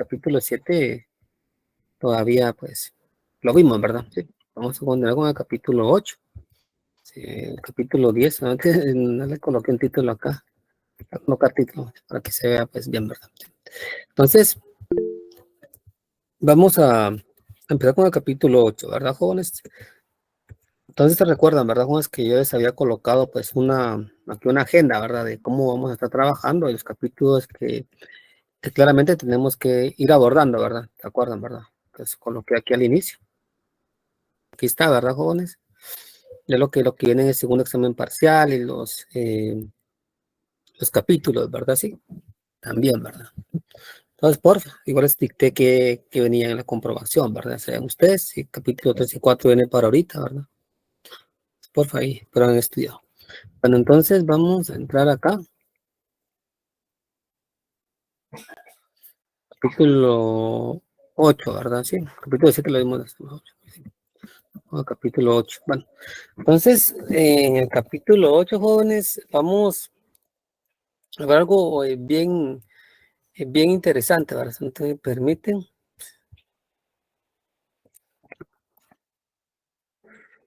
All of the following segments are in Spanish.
capítulo 7 todavía, pues, lo vimos, ¿verdad? Sí. Vamos a continuar con el capítulo 8. Sí, el capítulo 10, ¿no? No le coloqué un título acá. No capítulo, para que se vea, pues, bien, ¿verdad? Entonces, vamos a empezar con el capítulo 8, ¿verdad, jóvenes? Entonces, te recuerdan, ¿verdad, jóvenes? Que yo les había colocado, pues, aquí una agenda, ¿verdad? De cómo vamos a estar trabajando y los capítulos que claramente tenemos que ir abordando, ¿verdad? ¿Se acuerdan, verdad? Entonces, coloqué aquí al inicio. Aquí está, ¿verdad, jóvenes? De lo que viene en el segundo examen parcial y los capítulos, ¿verdad? Sí, también, ¿verdad? Entonces, por igual les dicté que venía en la comprobación, ¿verdad? Sean ustedes, si capítulo 3 y 4 viene para ahorita, ¿verdad? Porfa, ahí, pero han estudiado. Bueno, entonces vamos a entrar acá. Capítulo 8, ¿verdad? Sí, capítulo 7 lo vimos. Capítulo 8. Bueno, entonces, en el capítulo 8, jóvenes, vamos a ver algo bien interesante, ¿verdad? Si me permiten.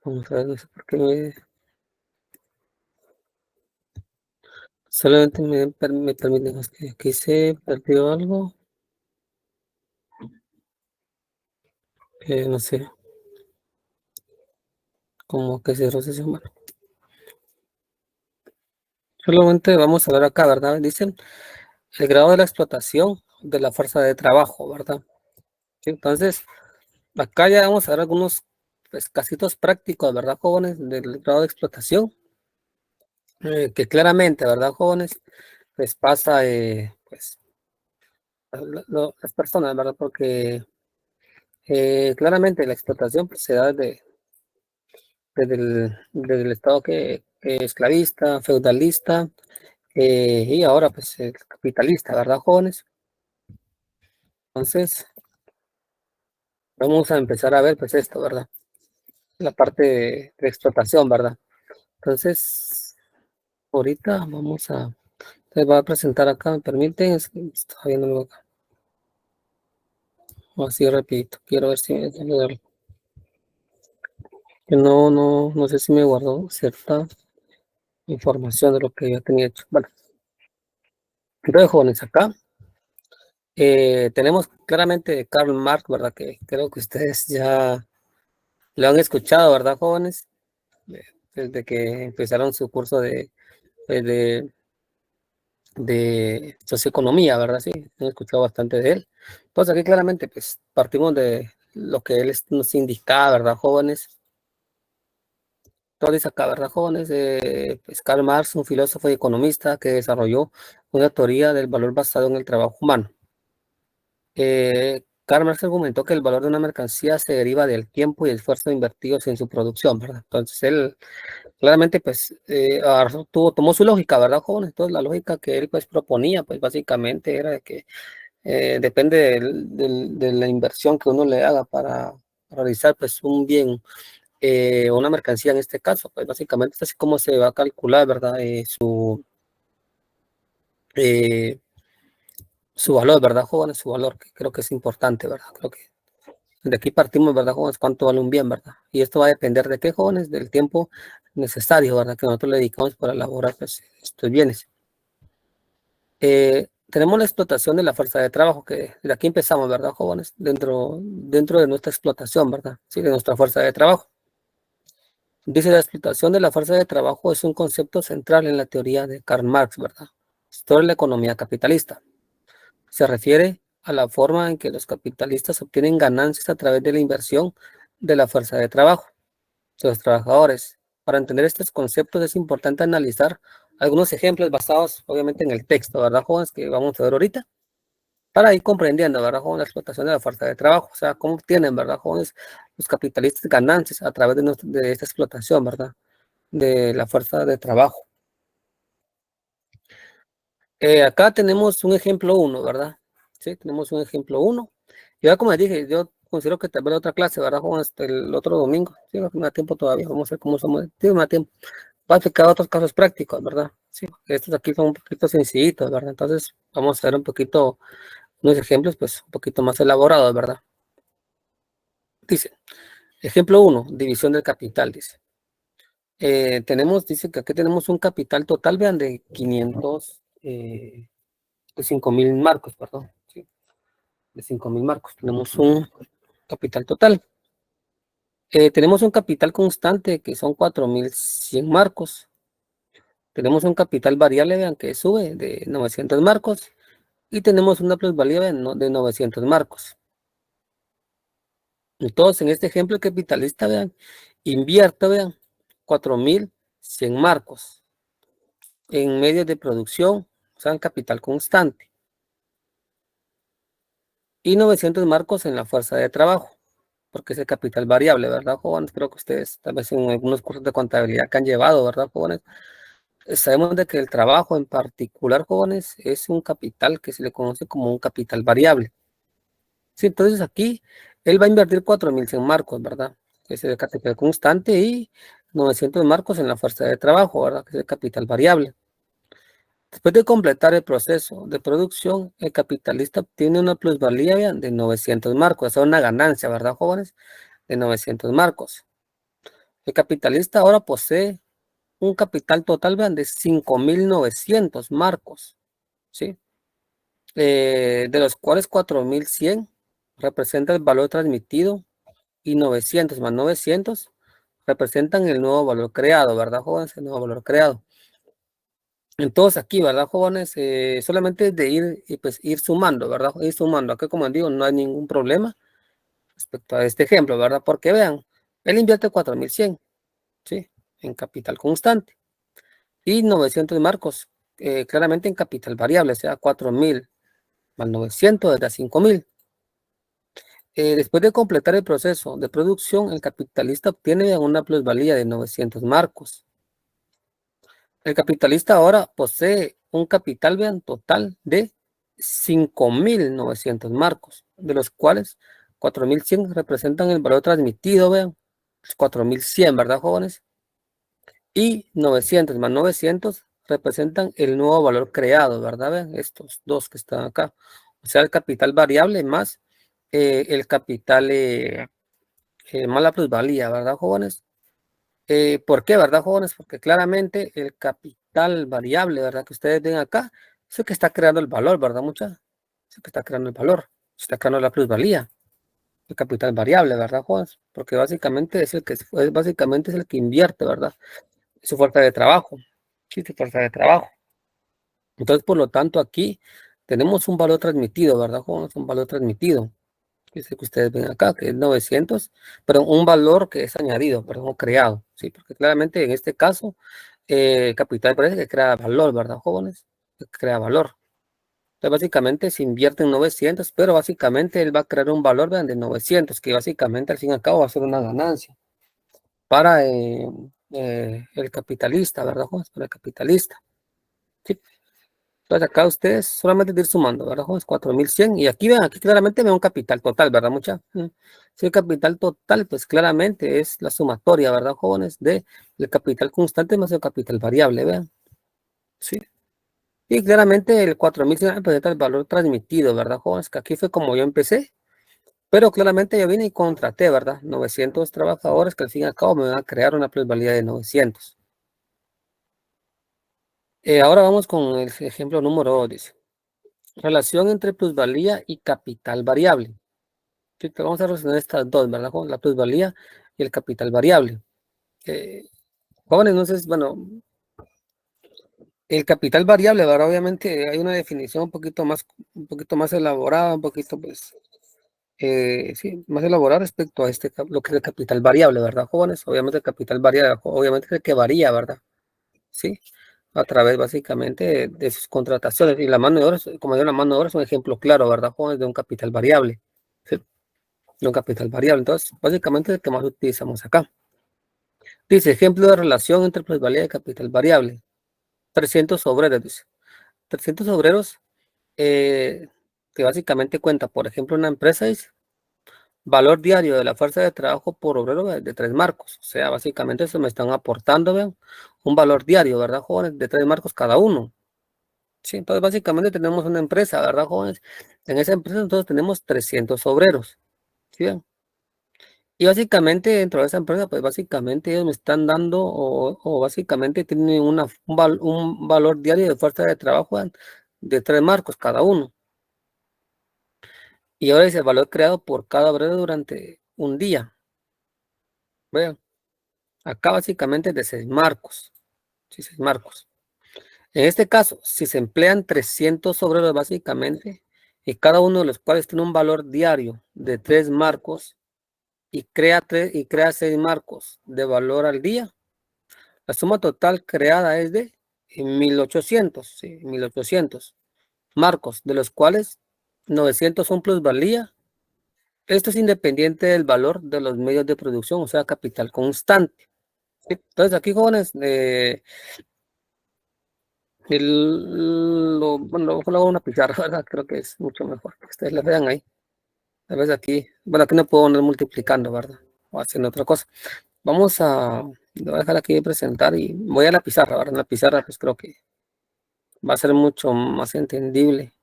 Vamos a ver, no sé por qué solamente me permiten, es que aquí se perdió algo, no sé, como que cerró sesión. Bueno, solamente vamos a ver acá, ¿verdad? Dicen el grado de la explotación de la fuerza de trabajo, ¿verdad? Sí, entonces, acá ya vamos a ver algunos pues, casitos prácticos, ¿verdad, jóvenes? Del grado de explotación, que claramente, ¿verdad, jóvenes? Pues pasa, pues, las personas, ¿verdad? Porque claramente la explotación pues, se da desde el estado que esclavista, feudalista, y ahora pues el capitalista, ¿verdad, jóvenes? Entonces, vamos a empezar a ver pues esto, ¿verdad? La parte de explotación, ¿verdad? Entonces, ahorita les voy a presentar acá, ¿me permiten? Es que está viendo acá. O así repito, quiero ver si que no sé si me guardó cierta información de lo que yo tenía hecho. Bueno, entonces, jóvenes, acá tenemos claramente Karl Marx, ¿verdad? Que creo que ustedes ya lo han escuchado, ¿verdad, jóvenes? Desde que empezaron su curso pues, de socioeconomía, ¿verdad? Sí, han escuchado bastante de él. Entonces aquí claramente pues partimos de lo que él nos indicaba, ¿verdad, jóvenes? Entonces acá, ¿verdad, jóvenes? Pues Karl Marx, un filósofo y economista que desarrolló una teoría del valor basado en el trabajo humano. Karl Marx argumentó que el valor de una mercancía se deriva del tiempo y esfuerzo invertidos en su producción, ¿verdad? Entonces él claramente pues tomó su lógica, ¿verdad, jóvenes? Entonces la lógica que él pues proponía pues básicamente era de que depende de la inversión que uno le haga para realizar pues un bien, una mercancía en este caso, pues básicamente es así como se va a calcular, ¿verdad? Eh, su valor, ¿verdad, jóvenes? Su valor, que creo que es importante, ¿verdad? Creo que de aquí partimos, ¿verdad, jóvenes? ¿Cuánto vale un bien, verdad? Y esto va a depender de qué, jóvenes, del tiempo necesario, ¿verdad? Que nosotros le dedicamos para elaborar pues, estos bienes. Tenemos la explotación de la fuerza de trabajo, que de aquí empezamos, ¿verdad, jóvenes? Dentro de nuestra explotación, ¿verdad? Sí, de nuestra fuerza de trabajo. Dice, la explotación de la fuerza de trabajo es un concepto central en la teoría de Karl Marx, ¿verdad? Historia de la economía capitalista. Se refiere a la forma en que los capitalistas obtienen ganancias a través de la inversión de la fuerza de trabajo de los trabajadores. Para entender estos conceptos es importante analizar algunos ejemplos basados obviamente en el texto, ¿verdad, jóvenes? Que vamos a ver ahorita, para ir comprendiendo, ¿verdad, jóvenes? La explotación de la fuerza de trabajo, o sea, cómo obtienen, ¿verdad, jóvenes? Los capitalistas ganancias a través de esta explotación, ¿verdad? De la fuerza de trabajo. Acá tenemos un ejemplo 1, ¿verdad? Sí, tenemos un ejemplo 1. Ya como les dije, yo considero que tal vez otra clase, ¿verdad, jóvenes? El otro domingo, sí, no me da tiempo todavía, vamos a ver cómo somos, sí, me da tiempo. Va a aplicar otros casos prácticos, ¿verdad? Sí, porque estos aquí son un poquito sencillitos, ¿verdad? Entonces, vamos a ver un poquito Unos ejemplos, pues, un poquito más elaborados, ¿verdad? Dice, ejemplo 1, división del capital, dice. Dice que aquí tenemos un capital total, vean, de 5.000 marcos, perdón, ¿sí? De 5.000 marcos. Tenemos un capital total. Tenemos un capital constante que son 4.100 marcos. Tenemos un capital variable, vean, que sube de 900 marcos. Y tenemos una plusvalía, vean, de 900 marcos. Entonces, en este ejemplo, el capitalista, vean, invierte, vean, 4.100 marcos en medios de producción, o sea, en capital constante. Y 900 marcos en la fuerza de trabajo, porque es el capital variable, ¿verdad, jóvenes? Creo que ustedes, tal vez en algunos cursos de contabilidad que han llevado, ¿verdad, jóvenes? Sabemos de que el trabajo en particular, jóvenes, es un capital que se le conoce como un capital variable. Sí, entonces aquí él va a invertir 4.100 marcos, ¿verdad? Que es el capital constante y 900 marcos en la fuerza de trabajo, ¿verdad? Que es el capital variable. Después de completar el proceso de producción, el capitalista obtiene una plusvalía, vean, de 900 marcos. Esa es una ganancia, ¿verdad, jóvenes? De 900 marcos. El capitalista ahora posee un capital total, vean, de 5.900 marcos, ¿sí? De los cuales 4.100 representa el valor transmitido y 900 más 900 representan el nuevo valor creado, ¿verdad, jóvenes? El nuevo valor creado. Entonces aquí, ¿verdad, jóvenes? Solamente es de ir sumando, ¿verdad? Ir sumando. Aquí, como digo, no hay ningún problema respecto a este ejemplo, ¿verdad? Porque vean, él invierte 4.100, ¿sí? En capital constante. Y 900 marcos, claramente en capital variable, o sea, 4.000 más 900 da 5.000. Después de completar el proceso de producción, el capitalista obtiene una plusvalía de 900 marcos. El capitalista ahora posee un capital, vean, total de 5.900 marcos, de los cuales 4.100 representan el valor transmitido, vean, 4.100, ¿verdad, jóvenes? Y 900 más 900 representan el nuevo valor creado, ¿verdad? Vean, estos dos que están acá. O sea, el capital variable más el capital más la plusvalía, ¿verdad, jóvenes? ¿Por qué, verdad, jóvenes? Porque claramente el capital variable, ¿verdad? Que ustedes ven acá, es el que está creando el valor, ¿verdad, muchachos? Es el que está creando el valor, está creando la plusvalía, el capital variable, ¿verdad, jóvenes? Porque básicamente básicamente es el que invierte, ¿verdad? Su fuerza de trabajo, sí, su fuerza de trabajo. Entonces, por lo tanto, aquí tenemos un valor transmitido, ¿verdad, jóvenes? Un valor transmitido, que es el que ustedes ven acá, que es 900, pero un valor que es añadido, perdón, creado, ¿sí? Porque claramente en este caso, capital parece que crea valor, ¿verdad, jóvenes? Que crea valor. Entonces, básicamente se invierte en 900, pero básicamente él va a crear un valor, vean, de 900, que básicamente al fin y al cabo va a ser una ganancia para el capitalista, ¿verdad, jóvenes? Para el capitalista. ¿Sí? Entonces acá ustedes solamente de ir sumando, ¿verdad, jóvenes? 4.100 y aquí ven, aquí claramente ven un capital total, ¿verdad, mucha? Si el capital total, pues claramente es la sumatoria, ¿verdad, jóvenes? De el capital constante más el capital variable, vean. Sí. Y claramente el 4.100 representa el valor transmitido, ¿verdad, jóvenes? Que aquí fue como yo empecé, pero claramente yo vine y contraté, ¿verdad? 900 trabajadores que al fin y al cabo me van a crear una plusvalía de 900. Ahora vamos con el ejemplo número 2, dice. Relación entre plusvalía y capital variable. Sí, vamos a relacionar estas dos, ¿verdad? La plusvalía y el capital variable. Jóvenes, entonces, bueno, el capital variable, ¿verdad? Obviamente hay una definición un poquito más elaborada, un poquito, pues, sí, más elaborada respecto a lo que es el capital variable, ¿verdad, jóvenes? Obviamente el capital variable, obviamente es el que varía, ¿verdad? Sí, a través básicamente de sus contrataciones. Y la mano de obra, como digo, la mano de obra es un ejemplo claro, ¿verdad, jóvenes? De un capital variable. ¿Sí? De un capital variable. Entonces, básicamente es el que más utilizamos acá. Dice, ejemplo de relación entre plusvalía y capital variable. 300 obreros, dice. 300 obreros que básicamente cuenta, por ejemplo, una empresa dice, valor diario de la fuerza de trabajo por obrero de 3 marcos. O sea, básicamente eso me están aportando, vean, un valor diario, ¿verdad, jóvenes? De 3 marcos cada uno. Sí, entonces básicamente tenemos una empresa, ¿verdad, jóvenes? En esa empresa nosotros tenemos 300 obreros, ¿sí ven? Y básicamente dentro de esa empresa, pues básicamente ellos me están dando o básicamente tienen un valor diario de fuerza de trabajo de 3 marcos cada uno. Y ahora es el valor creado por cada obrero durante un día. Vean, acá básicamente es de 6 marcos. Sí, 6 marcos. En este caso, si se emplean 300 obreros básicamente, y cada uno de los cuales tiene un valor diario de 3 marcos y crea 6 marcos de valor al día, la suma total creada es de 1800, sí, 1800 marcos, de los cuales 900 son plusvalía. Esto es independiente del valor de los medios de producción, o sea, capital constante. ¿Sí? Entonces, aquí, jóvenes, bueno, lo hago una pizarra, ¿verdad? Creo que es mucho mejor que ustedes la vean ahí. A veces aquí, bueno, aquí no puedo andar multiplicando, ¿verdad? O haciendo otra cosa. Vamos lo voy a dejar aquí de presentar y voy a la pizarra, ¿verdad? En la pizarra, pues creo que va a ser mucho más entendible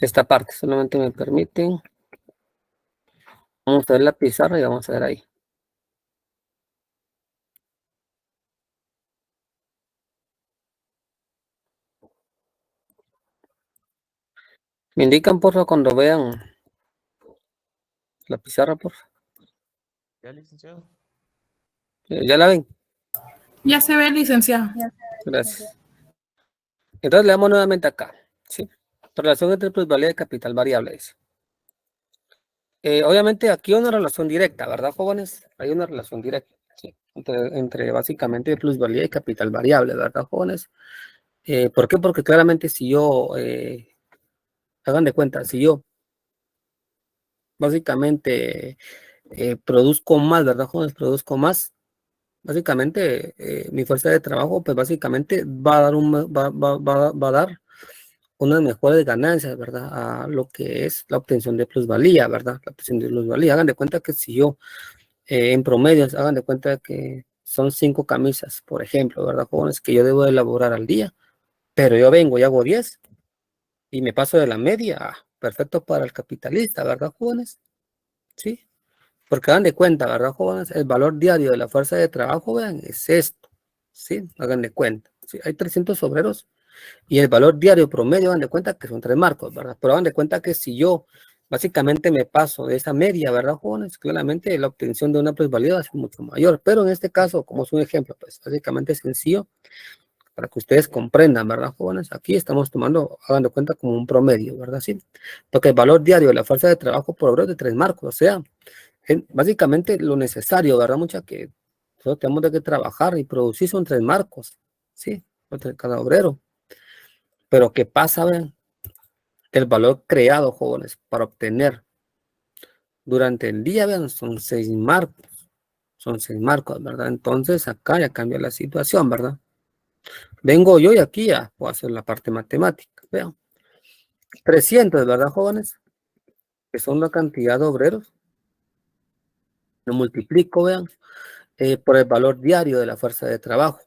esta parte. Solamente me permiten. Vamos a ver la pizarra y vamos a ver ahí. Me indican, por favor, cuando vean la pizarra, por favor. Ya, licenciado. ¿Ya la ven? Ya se ve, licenciado. Gracias. Entonces le damos nuevamente acá. ¿Sí? Relación entre plusvalía y capital variable. Obviamente aquí hay una relación directa, ¿verdad, jóvenes? Hay una relación directa, ¿sí? Entre básicamente plusvalía y capital variable, ¿verdad, jóvenes? ¿Por qué? Porque claramente si yo, hagan de cuenta, si yo básicamente produzco más, ¿verdad, jóvenes? Produzco más, básicamente mi fuerza de trabajo, pues básicamente va a dar va a dar unas mejores ganancias, ¿verdad? A lo que es la obtención de plusvalía, ¿verdad? La obtención de plusvalía. Hagan de cuenta que si yo en promedio, hagan de cuenta que son 5 camisas, por ejemplo, ¿verdad, jóvenes? Que yo debo elaborar al día, pero yo vengo y hago 10 y me paso de la media, perfecto para el capitalista, ¿verdad, jóvenes? Sí, porque hagan de cuenta, ¿verdad, jóvenes? El valor diario de la fuerza de trabajo, vean, es esto, ¿sí? Hagan de cuenta. ¿Sí? Hay 300 obreros y el valor diario promedio, hagan de cuenta que son 3 marcos, ¿verdad? Pero hagan de cuenta que si yo básicamente me paso de esa media, ¿verdad, jóvenes? Claramente la obtención de una plusvalía es mucho mayor, pero en este caso, como es un ejemplo, pues básicamente sencillo, para que ustedes comprendan, ¿verdad, jóvenes? Aquí estamos tomando, hagan de cuenta como un promedio, ¿verdad? Sí, porque el valor diario de la fuerza de trabajo por obra es de 3 marcos, o sea, básicamente lo necesario, ¿verdad? Mucha que nosotros tenemos de que trabajar y producir son 3 marcos, ¿sí? Entre cada obrero. Pero ¿qué pasa, vean? El valor creado, jóvenes, para obtener durante el día, vean, son 6 marcos, ¿verdad? Entonces acá ya cambia la situación, ¿verdad? Vengo yo y aquí ya puedo hacer la parte matemática, vean. 300, ¿verdad, jóvenes? Que son la cantidad de obreros. Lo multiplico, vean, por el valor diario de la fuerza de trabajo.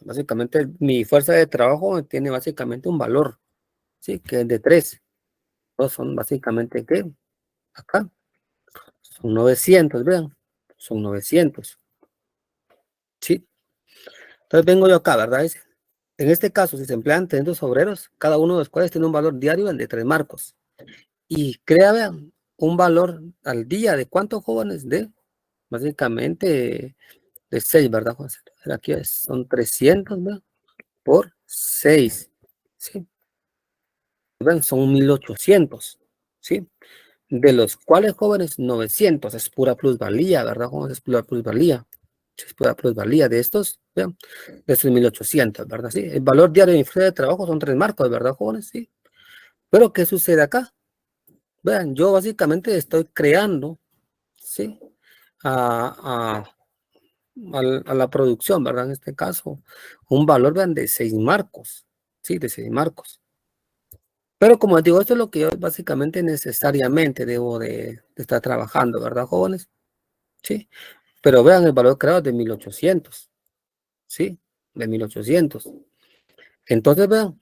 Básicamente, mi fuerza de trabajo tiene básicamente un valor, ¿sí? Que es de 3. Todos son básicamente, ¿qué? Acá. Son 900, vean. Son 900, ¿sí? Entonces vengo yo acá, ¿verdad? En este caso, si se emplean 300 obreros, cada uno de los cuales tiene un valor diario de 3 marcos. Y crea, vean, un valor al día de cuántos jóvenes de, básicamente, de 6, ¿verdad, José? Aquí son 300, ¿verdad? Por 6, ¿sí? Vean, son 1800, ¿sí? De los cuales, jóvenes, 900 es pura plusvalía, ¿verdad, jóvenes? Es pura plusvalía. Es pura plusvalía de estos, vean, de esos 1800, ¿verdad? Sí, el valor diario de mi fuerza de trabajo son 3 marcos, ¿verdad, jóvenes? Sí. Pero, ¿qué sucede acá? Vean, yo básicamente estoy creando, ¿sí? A, a la producción, ¿verdad? En este caso, un valor, vean, de 6 marcos, ¿sí? De 6 marcos. Pero como les digo, esto es lo que yo básicamente necesariamente debo de estar trabajando, ¿verdad, jóvenes? Sí. Pero vean el valor creado de 1800, ¿sí? De 1800. Entonces, vean,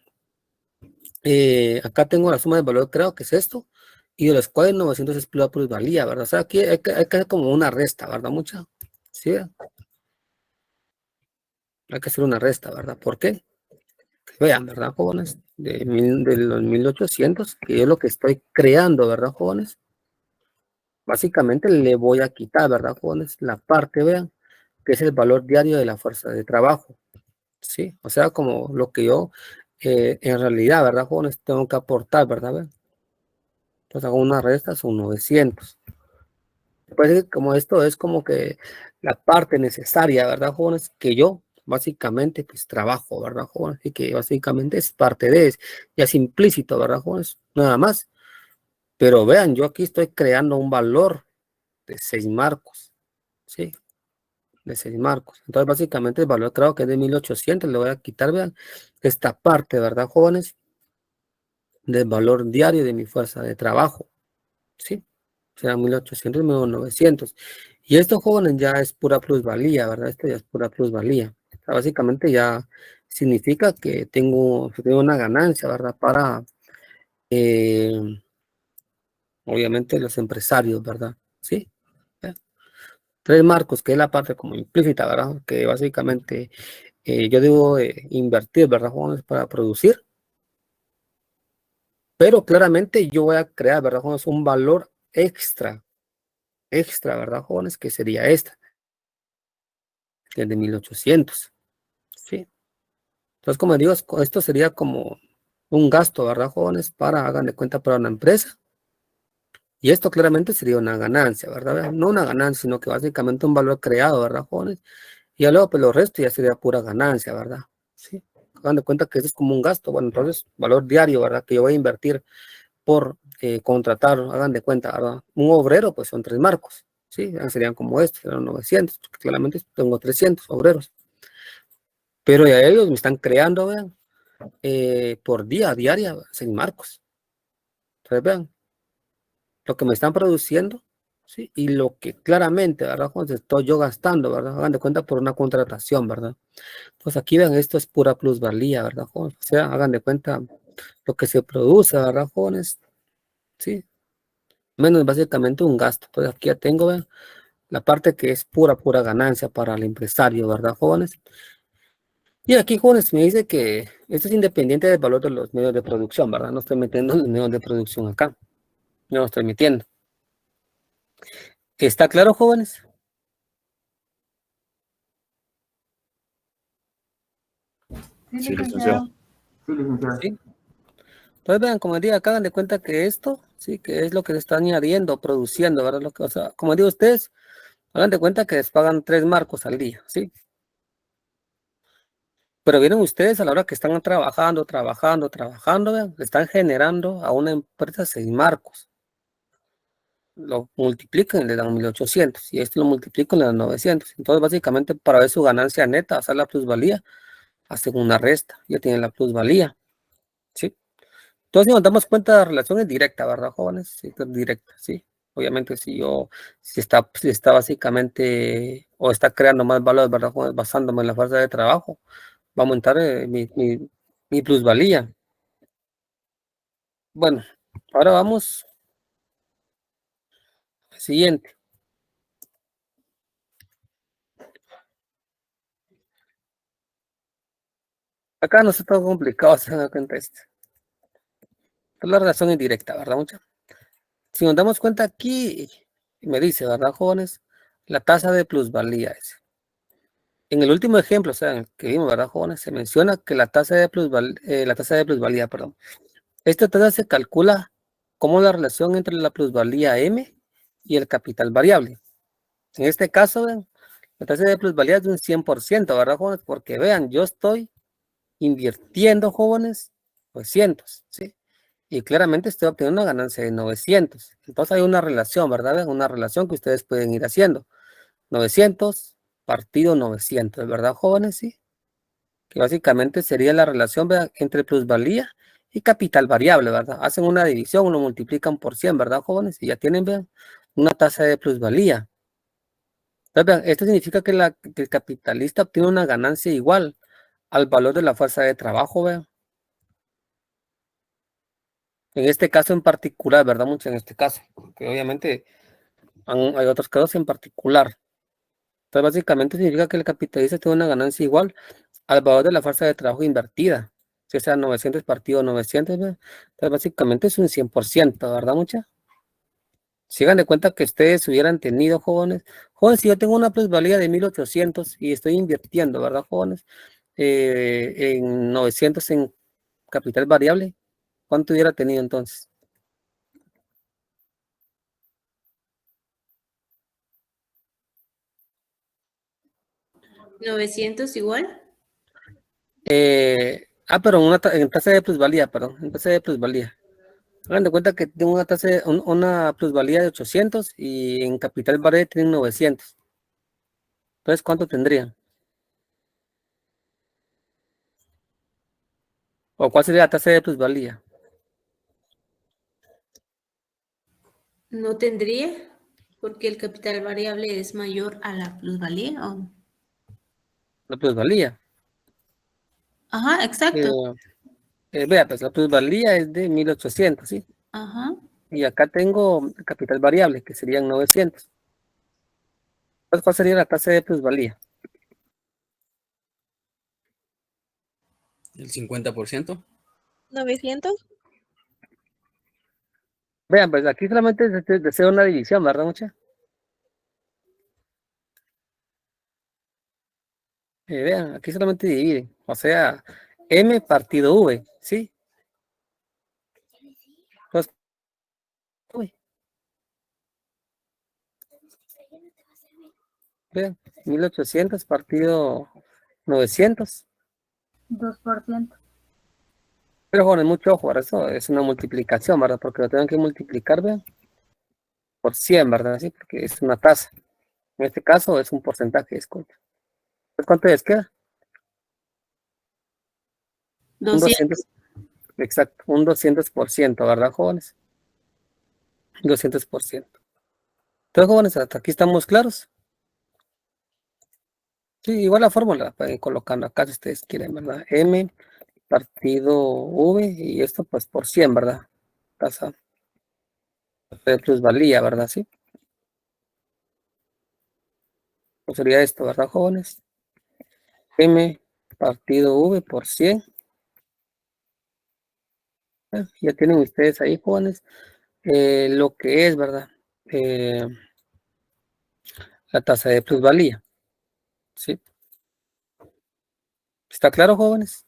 acá tengo la suma del valor creado, que es esto, y de los cuales 900 es la plusvalía, ¿verdad? O sea, aquí hay que hacer como una resta, ¿verdad? Mucha. ¿Sí? Hay que hacer una resta, ¿verdad? ¿Por qué? Vean, ¿verdad, jóvenes? De los 1800, que es lo que estoy creando, ¿verdad, jóvenes? Básicamente le voy a quitar, ¿verdad, jóvenes? La parte, vean, que es el valor diario de la fuerza de trabajo, ¿sí? O sea, como lo que yo, en realidad, ¿verdad, jóvenes? Tengo que aportar, ¿verdad? Vean. Entonces hago una resta, son 900. Parece que como esto es como que la parte necesaria, ¿verdad, jóvenes? Que yo básicamente pues trabajo, ¿verdad, jóvenes? Y que básicamente es parte de eso, ya es implícito, ¿verdad, jóvenes? Nada más. Pero vean, yo aquí estoy creando un valor de 6 marcos, ¿sí? De 6 marcos. Entonces básicamente el valor creo que es de 1800, le voy a quitar, vean, esta parte, ¿verdad, jóvenes? Del valor diario de mi fuerza de trabajo, ¿sí? O sea, 1800 menos 900. Y esto, jóvenes, ya es pura plusvalía, ¿verdad? Esto ya es pura plusvalía. O sea, básicamente ya significa que tengo una ganancia, ¿verdad? Para, obviamente, los empresarios, ¿verdad? ¿Sí? 3 marcos, que es la parte como implícita, ¿verdad? Que básicamente yo debo invertir, ¿verdad, jóvenes? Para producir. Pero claramente yo voy a crear, ¿verdad, jóvenes? Un valor extra, ¿verdad, jóvenes? Que sería esta, que es de 1800. ¿Sí? Entonces, como digo, esto sería como un gasto, ¿verdad, jóvenes? Para, hagan de cuenta, para una empresa. Y esto claramente sería una ganancia, ¿verdad? No una ganancia, sino que básicamente un valor creado, ¿verdad, jóvenes? Y ya luego, pues lo resto ya sería pura ganancia, ¿verdad? Sí. Hagan de cuenta que eso es como un gasto. Bueno, entonces, valor diario, ¿verdad? Que yo voy a invertir por contratar, hagan de cuenta, ¿verdad? Un obrero, pues son 3 marcos, ¿sí? Serían como estos, serían 900, porque claramente tengo 300 obreros. Pero ya ellos me están creando, vean, por día, diaria, 6 marcos. Entonces, vean, lo que me están produciendo, ¿sí? Y lo que claramente, ¿verdad? Cuando estoy yo gastando, ¿verdad? Hagan de cuenta por una contratación, ¿verdad? Pues aquí, vean, esto es pura plusvalía, ¿verdad, jóvenes? O sea, hagan de cuenta lo que se produce, ¿verdad, jóvenes? Sí, menos básicamente un gasto. Pues aquí ya tengo, vean, la parte que es pura ganancia para el empresario, ¿verdad, jóvenes? Y aquí, jóvenes, me dice que esto es independiente del valor de los medios de producción, ¿verdad? No estoy metiendo los medios de producción acá. No lo estoy metiendo. ¿Está claro, jóvenes? Sí, licenciado. Sí. Entonces, vean, como digo, acá hagan de cuenta que esto, sí, que es lo que se está añadiendo, produciendo, ¿verdad? Lo que, o sea, como digo ustedes, hagan de cuenta que les pagan 3 marcos al día, ¿sí? Pero vienen ustedes a la hora que están trabajando, vean, le están generando a una empresa 6 marcos. Lo multiplican y le dan 1800 y esto lo multiplican y le dan 900. Entonces, básicamente, para ver su ganancia neta, hacer la plusvalía, hacen una resta, ya tienen la plusvalía, ¿sí? Entonces, si nos damos cuenta, la relación es directa, ¿verdad, jóvenes? Sí, es directa, ¿sí? Obviamente, si está básicamente, o está creando más valor, ¿verdad, jóvenes? Basándome en la fuerza de trabajo, va a aumentar mi plusvalía. Bueno, ahora vamos al siguiente. Acá no está todo complicado, se dan cuenta esto. La relación es directa, ¿verdad, muchachos? Si nos damos cuenta aquí, me dice, ¿verdad, jóvenes? La tasa de plusvalía es. En el último ejemplo, o sea, en el que vimos, ¿verdad, jóvenes? Se menciona que la tasa de plusvalía, perdón. Esta tasa se calcula como la relación entre la plusvalía M y el capital variable. En este caso, vean, la tasa de plusvalía es de un 100%, ¿verdad, jóvenes? Porque vean, yo estoy invirtiendo, jóvenes, 900, ¿sí? Y claramente estoy obteniendo una ganancia de 900. Entonces hay una relación, ¿verdad? Una relación que ustedes pueden ir haciendo. 900 partido 900, ¿verdad, jóvenes? Sí. Que básicamente sería la relación, ¿verdad?, entre plusvalía y capital variable, ¿verdad? Hacen una división, lo multiplican por 100, ¿verdad, jóvenes? Y ya tienen, vean, una tasa de plusvalía. Entonces, vean, esto significa que el capitalista obtiene una ganancia igual al valor de la fuerza de trabajo, vean. En este caso en particular, ¿verdad? Mucho en este caso, porque obviamente hay otros casos en particular. Entonces, básicamente significa que el capitalista tiene una ganancia igual al valor de la fuerza de trabajo invertida. Si sea 900 partido 900, ¿verdad? Entonces, básicamente es un 100%, ¿verdad, mucha? Si hagan de cuenta que ustedes hubieran tenido, jóvenes, si yo tengo una plusvalía de 1800 y estoy invirtiendo, ¿verdad, jóvenes? En 900 en capital variable, ¿cuánto hubiera tenido entonces? 900 igual. Pero en tasa de plusvalía, perdón, en tasa de plusvalía. Hagan de cuenta que tengo una plusvalía de 800 y en capital variable tienen 900. Entonces, ¿cuánto tendrían? ¿O cuál sería la tasa de plusvalía? No tendría, porque el capital variable es mayor a la plusvalía. La plusvalía. Ajá, exacto. Vea, pues la plusvalía es de 1800, ¿sí? Ajá. Y acá tengo capital variable, que serían 900. Entonces, ¿cuál sería la tasa de plusvalía? El 50%. 900. Vean, pues aquí solamente deseo una división, ¿verdad, mucha? Vean, aquí solamente dividen. O sea, M partido V, ¿sí? Pues, uy, vean, 1800 partido 900. 2%. Pero jóvenes, mucho ojo, ¿verdad? Eso es una multiplicación, ¿verdad? Porque lo tengo que multiplicar, vean, por 100, ¿verdad? Sí, porque es una tasa. En este caso es un porcentaje, disculpe. Pues, ¿cuánto les queda? Un 200. 200, exacto, un 200%, ¿verdad, jóvenes? 200%. Entonces, jóvenes, hasta aquí estamos claros. Sí, igual la fórmula la pueden colocando acá si ustedes quieren, ¿verdad? M partido V y esto pues por 100, ¿verdad? Tasa de plusvalía, ¿verdad? Sí. Pues sería esto, ¿verdad, jóvenes? M partido V por 100. Ya tienen ustedes ahí, jóvenes, lo que es, ¿verdad? Eh, la tasa de plusvalía, ¿sí? ¿Está claro, jóvenes?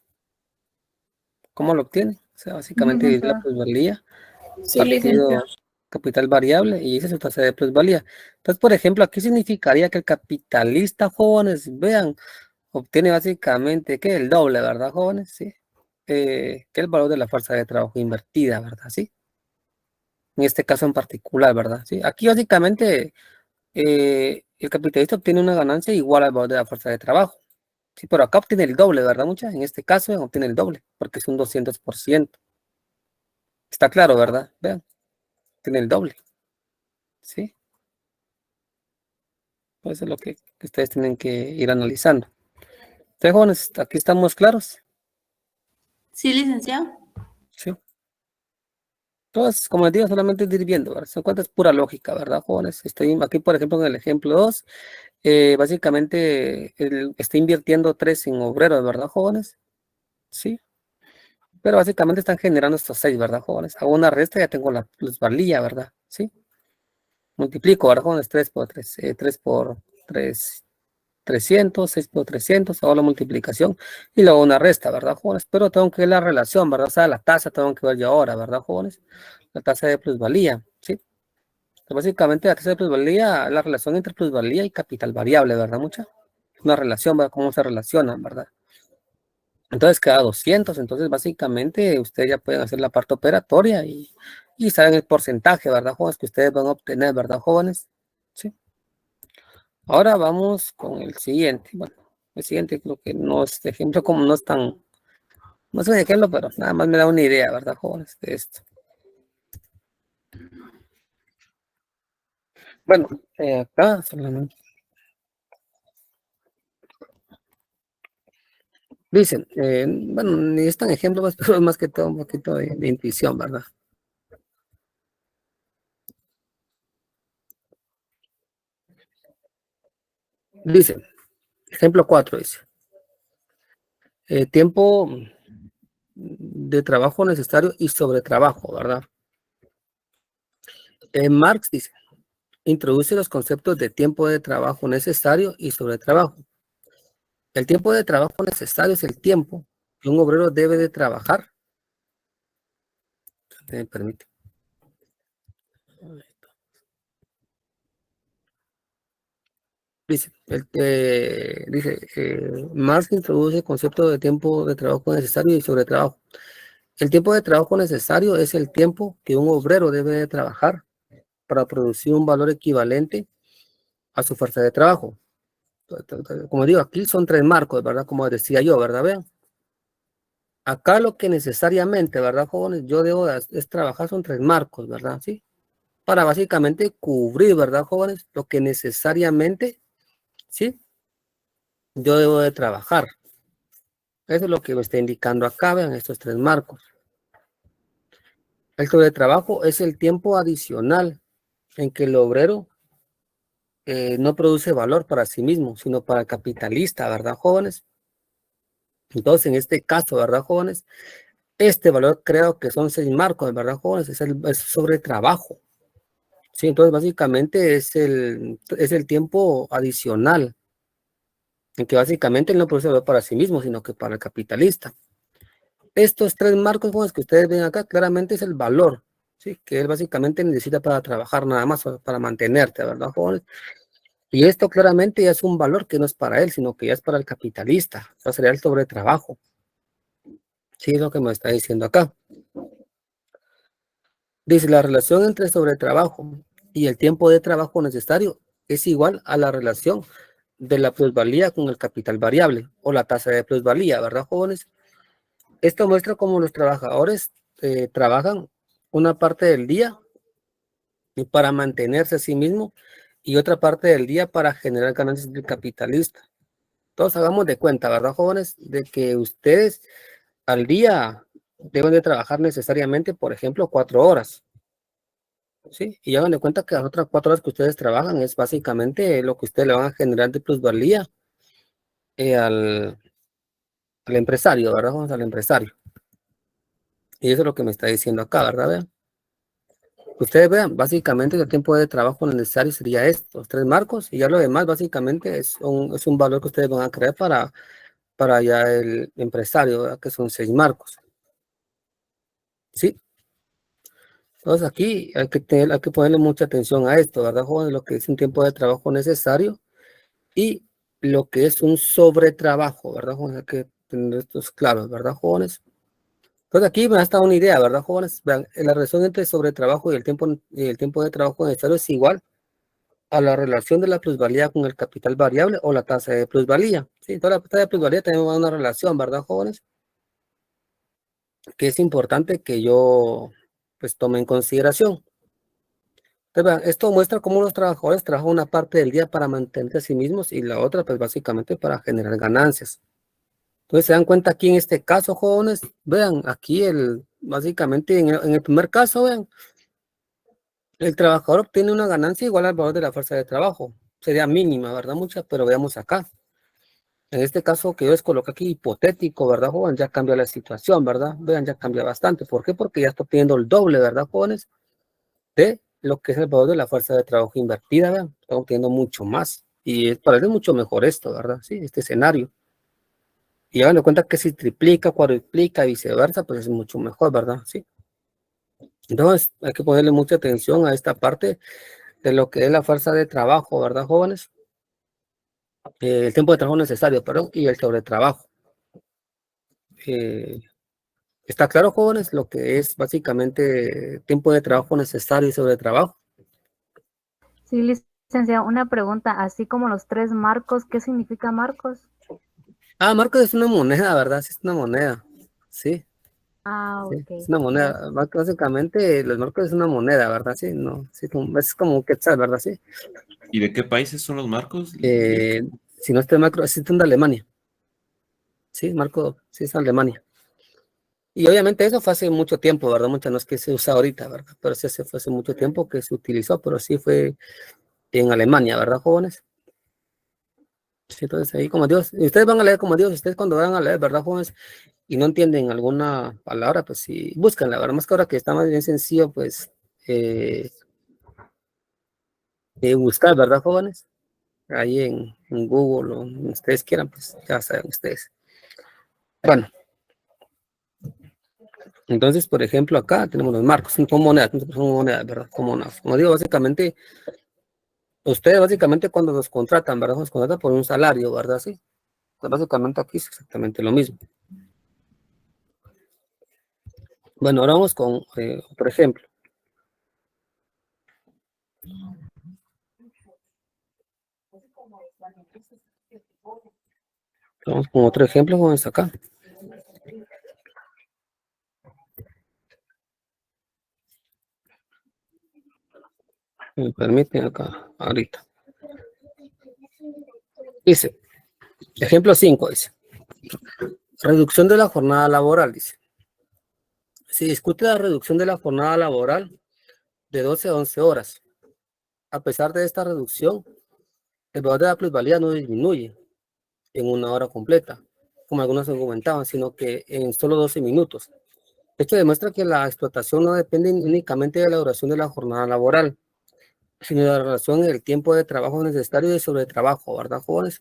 ¿Cómo lo obtienen? O sea, Sí, básicamente dividir la licenciado. plusvalía Sí, partido licenciado. capital variable y esa es su tasa de plusvalía. Entonces, por ejemplo, aquí significaría que el capitalista, jóvenes, vean, obtiene básicamente que el doble, ¿verdad, jóvenes? Sí. Que el valor de la fuerza de trabajo invertida, ¿verdad? Sí. En este caso en particular, ¿verdad? Sí. Aquí básicamente el capitalista obtiene una ganancia igual al valor de la fuerza de trabajo. Sí, pero acá obtiene el doble, ¿verdad, muchachos? En este caso obtiene el doble, porque es un 200%. Está claro, ¿verdad? Vean, tiene el doble, ¿sí? Pues eso es lo que ustedes tienen que ir analizando. Entonces, jóvenes, aquí estamos claros, Sí, licenciado. ¿sí? Entonces, como les digo, solamente es ir viendo, ¿verdad? Se cuenta es pura lógica, ¿verdad, jóvenes? Estoy aquí, por ejemplo, en el ejemplo 2, básicamente está invirtiendo 3 en obreros, ¿verdad, jóvenes? Sí, pero básicamente están generando estos 6, ¿verdad, jóvenes? Hago una resta y ya tengo la plusvalía, ¿verdad? Sí, multiplico, ¿verdad, jóvenes? 3 por 3, 3 por 3, 300, 6 por 300, hago la multiplicación y luego una resta, ¿verdad, jóvenes? Pero tengo que ver la relación, ¿verdad? O sea, la tasa tengo que ver yo ahora, ¿verdad, jóvenes? La tasa de plusvalía, ¿sí? Entonces, básicamente la tasa de plusvalía, la relación entre plusvalía y capital variable, ¿verdad, mucha? Una relación, ¿verdad? ¿Cómo se relacionan, verdad? Entonces queda 200, entonces básicamente ustedes ya pueden hacer la parte operatoria y saben el porcentaje, ¿verdad, jóvenes? Que ustedes van a obtener, ¿verdad, jóvenes? Sí. Ahora vamos con el siguiente. Bueno, el siguiente creo que no es de ejemplo, como no es tan, no es un ejemplo, pero nada más me da una idea, ¿verdad, jóvenes? De esto. Bueno, acá solamente. Dicen, bueno, ni es tan ejemplo, pues, pero es más que todo un poquito de intuición, ¿verdad? Dice, ejemplo 4 dice, tiempo de trabajo necesario y sobretrabajo, ¿verdad? Marx dice, introduce los conceptos de tiempo de trabajo necesario y sobretrabajo. El tiempo de trabajo necesario es el tiempo que un obrero debe de trabajar. Me permite. Dice, Marx introduce el concepto de tiempo de trabajo necesario y sobretrabajo. El tiempo de trabajo necesario es el tiempo que un obrero debe de trabajar para producir un valor equivalente a su fuerza de trabajo. Como digo, aquí son 3 marcos, ¿verdad? Como decía yo, ¿verdad? Vean. Acá lo que necesariamente, ¿verdad, jóvenes? Yo debo de es trabajar son 3 marcos, ¿verdad? Sí. Para básicamente cubrir, ¿verdad, jóvenes? Lo que necesariamente, ¿sí? Yo debo de trabajar. Eso es lo que me está indicando acá, vean, estos 3 marcos. El sobretrabajo es el tiempo adicional en que el obrero no produce valor para sí mismo, sino para el capitalista, ¿verdad, jóvenes? Entonces, en este caso, ¿verdad, jóvenes? Este valor creo que son 6 marcos, ¿verdad, jóvenes? Es sobre trabajo. Sí, entonces básicamente es el tiempo adicional, en que básicamente él no produce valor para sí mismo, sino que para el capitalista. Estos 3 marcos, jóvenes, que ustedes ven acá, claramente es el valor, ¿sí? Que él básicamente necesita para trabajar nada más, para mantenerte, ¿verdad, jóvenes? Y esto claramente ya es un valor que no es para él, sino que ya es para el capitalista. O sea, sería el sobretrabajo. Sí, es lo que me está diciendo acá. Dice, la relación entre el sobretrabajo y el tiempo de trabajo necesario es igual a la relación de la plusvalía con el capital variable o la tasa de plusvalía, ¿verdad, jóvenes? Esto muestra cómo los trabajadores trabajan una parte del día para mantenerse a sí mismos y otra parte del día para generar ganancias del capitalista. Todos hagamos de cuenta, ¿verdad, jóvenes? De que ustedes al día deben de trabajar necesariamente, por ejemplo, 4 horas. ¿Sí? Y hagan de cuenta que las otras 4 horas que ustedes trabajan es básicamente lo que ustedes le van a generar de plusvalía al empresario, ¿verdad, jóvenes? Al empresario. Y eso es lo que me está diciendo acá, ¿verdad? Vean. Ustedes vean, básicamente el tiempo de trabajo necesario sería estos 3 marcos y ya lo demás básicamente es un valor que ustedes van a crear para ya el empresario, ¿verdad? Que son 6 marcos. ¿Sí? Entonces aquí hay que ponerle mucha atención a esto, ¿verdad, jóvenes? Lo que es un tiempo de trabajo necesario y lo que es un sobretrabajo, ¿verdad, jóvenes? Hay que tener estos claros, ¿verdad, jóvenes? Entonces aquí me ha estado una idea, ¿verdad, jóvenes? Vean, la relación entre sobretrabajo y el tiempo de trabajo necesario es igual a la relación de la plusvalía con el capital variable o la tasa de plusvalía. Sí, toda la tasa de plusvalía también va a una relación, ¿verdad, jóvenes? Que es importante que yo pues tome en consideración. Entonces, vean, esto muestra cómo los trabajadores trabajan una parte del día para mantenerse a sí mismos y la otra pues básicamente para generar ganancias. Entonces se dan cuenta aquí en este caso, jóvenes, vean, aquí básicamente en el primer caso, vean, el trabajador obtiene una ganancia igual al valor de la fuerza de trabajo. Sería mínima, ¿verdad? Mucha, pero veamos acá. En este caso que yo les coloqué aquí hipotético, ¿verdad, joven? Ya cambia la situación, ¿verdad? Vean, ya cambia bastante. ¿Por qué? Porque ya está obteniendo el doble, ¿verdad, jóvenes? De lo que es el valor de la fuerza de trabajo invertida, vean. Está obteniendo mucho más. Y parece mucho mejor esto, ¿verdad? Sí, este escenario. Y hagan de cuenta que si triplica, cuadruplica y viceversa, pues es mucho mejor, ¿verdad? Sí. Entonces, hay que ponerle mucha atención a esta parte de lo que es la fuerza de trabajo, ¿verdad, jóvenes? El tiempo de trabajo necesario, perdón, y el sobretrabajo. ¿Está claro, jóvenes, lo que es básicamente tiempo de trabajo necesario y sobretrabajo? Sí, licenciado, una pregunta, así como los 3 marcos, ¿qué significa marcos? Ah, Marcos es una moneda, ¿verdad? Sí, es una moneda. Sí, Ah, sí, ok. es una moneda. Básicamente, los marcos es una moneda, ¿verdad? Sí, no, sí, es como un quetzal, ¿verdad? Sí. ¿Y de qué países son los marcos? Si no estoy macro, es de Alemania. Sí, marco, sí, es Alemania. Y obviamente eso fue hace mucho tiempo, ¿verdad? Mucho, no es que se usa ahorita, ¿verdad? Pero sí fue hace mucho tiempo que se utilizó, pero sí fue en Alemania, ¿verdad, jóvenes? Sí, entonces ahí, como Dios, y ustedes van a leer como Dios, ustedes cuando van a leer, ¿verdad, jóvenes? Y no entienden alguna palabra, pues sí, búsquenla, ¿verdad? Más que ahora que está más bien sencillo, pues, buscar, ¿verdad, jóvenes? Ahí en Google o donde ustedes quieran, pues ya saben ustedes. Bueno, entonces, por ejemplo, acá tenemos los marcos, son monedas, ¿verdad? Como digo, básicamente, ustedes básicamente cuando los contratan, ¿verdad? Los contratan por un salario, ¿verdad? Sí. Pues básicamente aquí es exactamente lo mismo. Bueno, ahora vamos con otro ejemplo. Vamos con otro ejemplo, vamos acá. Me permiten acá, ahorita. Dice, ejemplo 5, dice. Reducción de la jornada laboral, dice. Se discute la reducción de la jornada laboral de 12 a 11 horas. A pesar de esta reducción, el valor de la plusvalía no disminuye en una hora completa, como algunos argumentaban, sino que en solo 12 minutos. Esto demuestra que la explotación no depende únicamente de la duración de la jornada laboral, sino de la relación en el tiempo de trabajo necesario y de sobretrabajo, ¿verdad, jóvenes?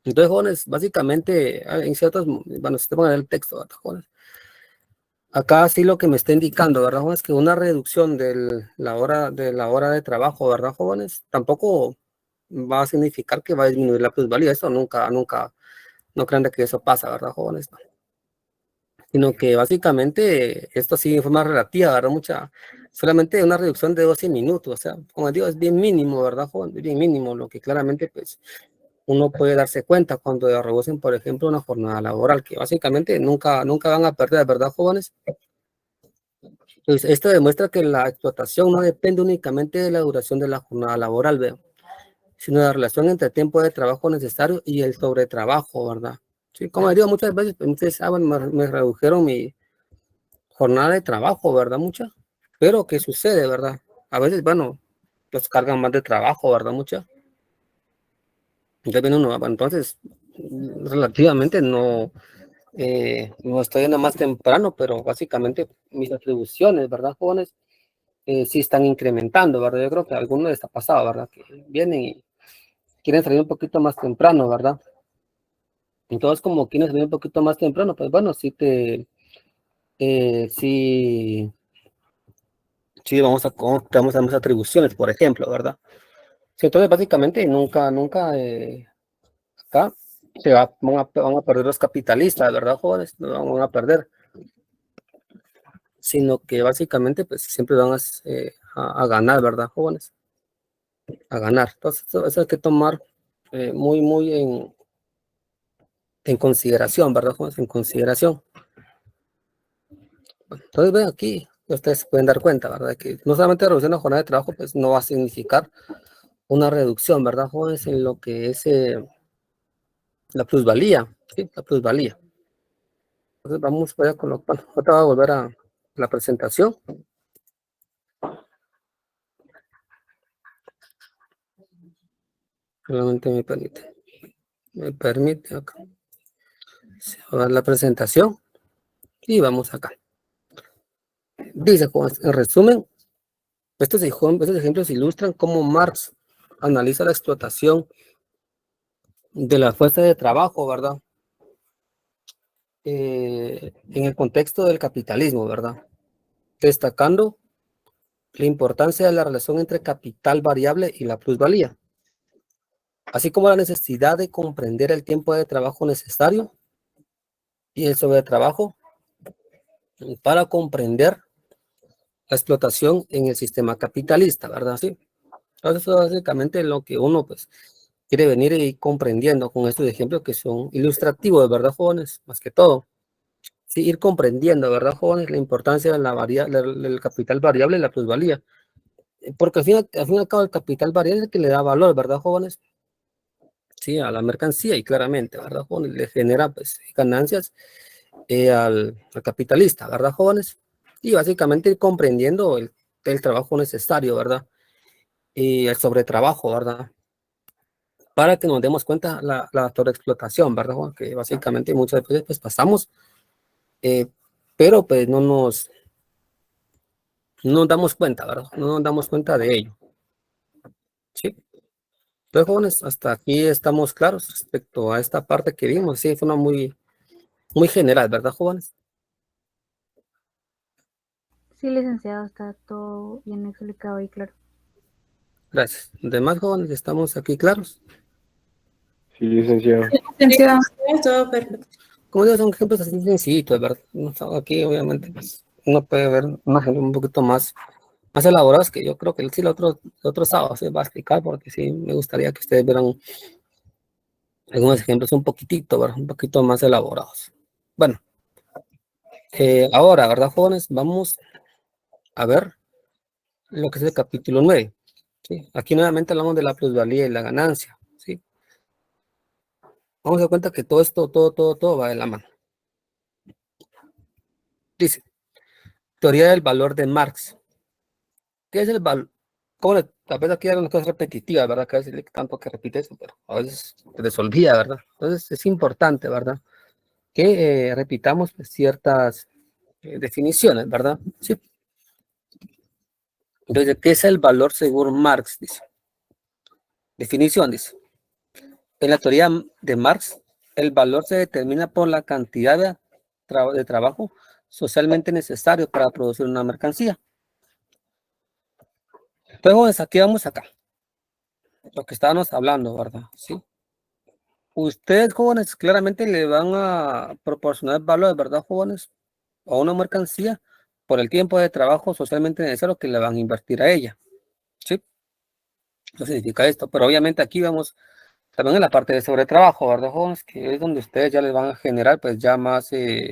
Entonces, jóvenes, básicamente, en ciertos, bueno, si te van a leer el texto, ¿verdad, jóvenes? Acá sí lo que me está indicando, ¿verdad, jóvenes? Que una reducción de la hora de trabajo, ¿verdad, jóvenes? Tampoco va a significar que va a disminuir la plusvalía. Eso nunca, no crean de que eso pasa, ¿verdad, jóvenes? No. Sino que básicamente esto sí de forma relativa, ¿verdad? Solamente una reducción de 12 minutos, o sea, como digo, es bien mínimo, ¿verdad, jóvenes? Bien mínimo, lo que claramente, pues, uno puede darse cuenta cuando reducen, por ejemplo, una jornada laboral, que básicamente nunca van a perder, ¿verdad, jóvenes? Pues esto demuestra que la explotación no depende únicamente de la duración de la jornada laboral, ¿veo? Sino de la relación entre el tiempo de trabajo necesario y el sobretrabajo, ¿verdad? Sí, como digo, muchas veces, pues, ustedes saben, me redujeron mi jornada de trabajo, ¿verdad? Pero ¿qué sucede, verdad? A veces, bueno, los cargan más de trabajo, ¿verdad? Entonces viene uno, bueno, entonces, relativamente no estoy yendo más temprano, pero básicamente mis atribuciones, ¿verdad, jóvenes? Sí están incrementando, ¿verdad? Yo creo que a algunos les ha pasado, ¿verdad? Que vienen y quieren salir un poquito más temprano, ¿verdad? Entonces, como quieren salir un poquito más temprano, pues bueno, sí, te vamos a dar más atribuciones, por ejemplo, ¿verdad? Sí, entonces, básicamente, nunca acá van a perder los capitalistas, ¿verdad, jóvenes? No van a perder, sino que básicamente, pues siempre van a ganar, ¿verdad, jóvenes? A ganar. Entonces, eso hay que tomar muy en consideración, ¿verdad, jóvenes? En consideración. Entonces, ven aquí, ustedes se pueden dar cuenta, ¿verdad? Que no solamente reducir la jornada de trabajo, pues no va a significar una reducción, ¿verdad, jóvenes? En lo que es la plusvalía, ¿sí? La plusvalía. Entonces, vamos a colocar, ahorita voy a volver a la presentación. Solamente me permite acá. Se va a dar la presentación y vamos acá. Dice, en resumen, estos ejemplos ilustran cómo Marx analiza la explotación de la fuerza de trabajo, ¿verdad? En el contexto del capitalismo, ¿verdad? Destacando la importancia de la relación entre capital variable y la plusvalía, así como la necesidad de comprender el tiempo de trabajo necesario y el sobretrabajo para comprender la explotación en el sistema capitalista, ¿verdad? Sí. Entonces, eso es básicamente lo que uno, pues, quiere venir y comprendiendo con estos ejemplos que son ilustrativos, ¿verdad, jóvenes? Más que todo. Sí, ir comprendiendo, ¿verdad, jóvenes? La importancia de del capital variable y la plusvalía. Porque al fin y al cabo el capital variable es el que le da valor, ¿verdad, jóvenes? ¿sí? A la mercancía y claramente, ¿verdad, jóvenes? Le genera pues ganancias al capitalista, ¿verdad, jóvenes? Y básicamente ir comprendiendo el trabajo necesario, ¿verdad? Y el sobretrabajo, ¿verdad? Para que nos demos cuenta la sobreexplotación, ¿verdad, Juan? Que básicamente muchas veces pues pasamos, eh, pero pues no nos damos cuenta, ¿verdad? No nos damos cuenta de ello, ¿sí? Entonces, jóvenes, hasta aquí estamos claros respecto a esta parte que vimos, sí, fue una muy general, ¿verdad, jóvenes? Sí, licenciado, está todo bien explicado y claro. Gracias. Demás, jóvenes, estamos aquí claros. Sí, licenciado. Licenciado. Todo perfecto. Como digo, son ejemplos así sencillitos, ¿verdad? Aquí, obviamente, pues, uno puede ver un ejemplo un poquito más elaborados que yo creo que sí, el otro sábado se va a explicar, porque sí, me gustaría que ustedes vieran algunos ejemplos un poquitito, ¿verdad? Un poquito más elaborados. Bueno, ahora, ¿verdad, jóvenes? Vamos a ver lo que es el capítulo 9. ¿Sí? Aquí nuevamente hablamos de la plusvalía y la ganancia, ¿sí? Vamos a dar cuenta que todo esto, todo va de la mano. Dice, teoría del valor de Marx. ¿Qué es el valor? Tal vez aquí hay unas cosas repetitivas, ¿verdad? Que a veces tanto que repite eso, pero a veces se les olvida, ¿verdad? Entonces es importante, ¿verdad? Que repitamos pues, ciertas definiciones, ¿verdad? Sí. Entonces, ¿qué es el valor según Marx? Dice. Definición, dice. En la teoría de Marx, el valor se determina por la cantidad de trabajo socialmente necesario para producir una mercancía. Entonces, aquí vamos acá. Lo que estábamos hablando, ¿verdad? Sí. Ustedes, jóvenes, claramente le van a proporcionar valor, ¿verdad, jóvenes? A una mercancía por el tiempo de trabajo socialmente necesario que le van a invertir a ella. ¿Sí? No significa esto, pero obviamente aquí vamos también en la parte de sobretrabajo, ¿verdad, jóvenes? Que es donde ustedes ya les van a generar, pues, ya más, pues,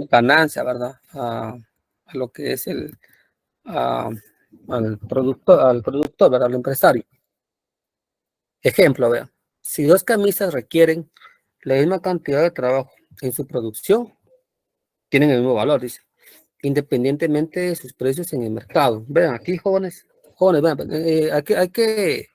ganancia, ¿verdad? A lo que es al productor, ¿verdad? Al empresario. Ejemplo, vean. Si 2 camisas requieren la misma cantidad de trabajo en su producción, tienen el mismo valor, dice, independientemente de sus precios en el mercado. Vean, aquí, jóvenes, vean, hay que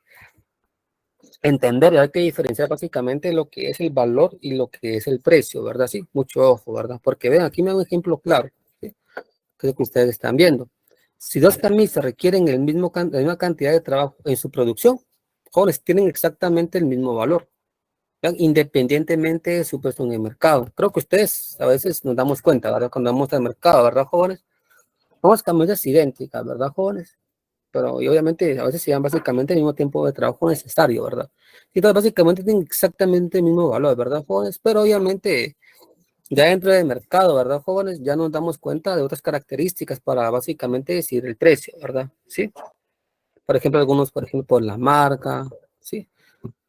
entender y hay que diferenciar básicamente lo que es el valor y lo que es el precio, ¿verdad? Sí, mucho ojo, ¿verdad? Porque vean, aquí me da un ejemplo claro, ¿sí? Que es lo que ustedes están viendo. Si 2 camisas requieren la misma cantidad de trabajo en su producción, jóvenes, tienen exactamente el mismo valor, ¿verdad? Independientemente de su precio en el mercado. Creo que ustedes a veces nos damos cuenta, ¿verdad? Cuando vamos al mercado, ¿verdad, jóvenes? Vamos camisas idénticas, ¿verdad, jóvenes? Pero y obviamente a veces se dan básicamente el mismo tiempo de trabajo necesario, ¿verdad? Y entonces básicamente tienen exactamente el mismo valor, ¿verdad, jóvenes? Pero obviamente ya dentro del mercado, ¿verdad, jóvenes? Ya nos damos cuenta de otras características para básicamente decir el precio, ¿verdad? ¿Sí? Por ejemplo, algunos, por ejemplo, por la marca, ¿sí?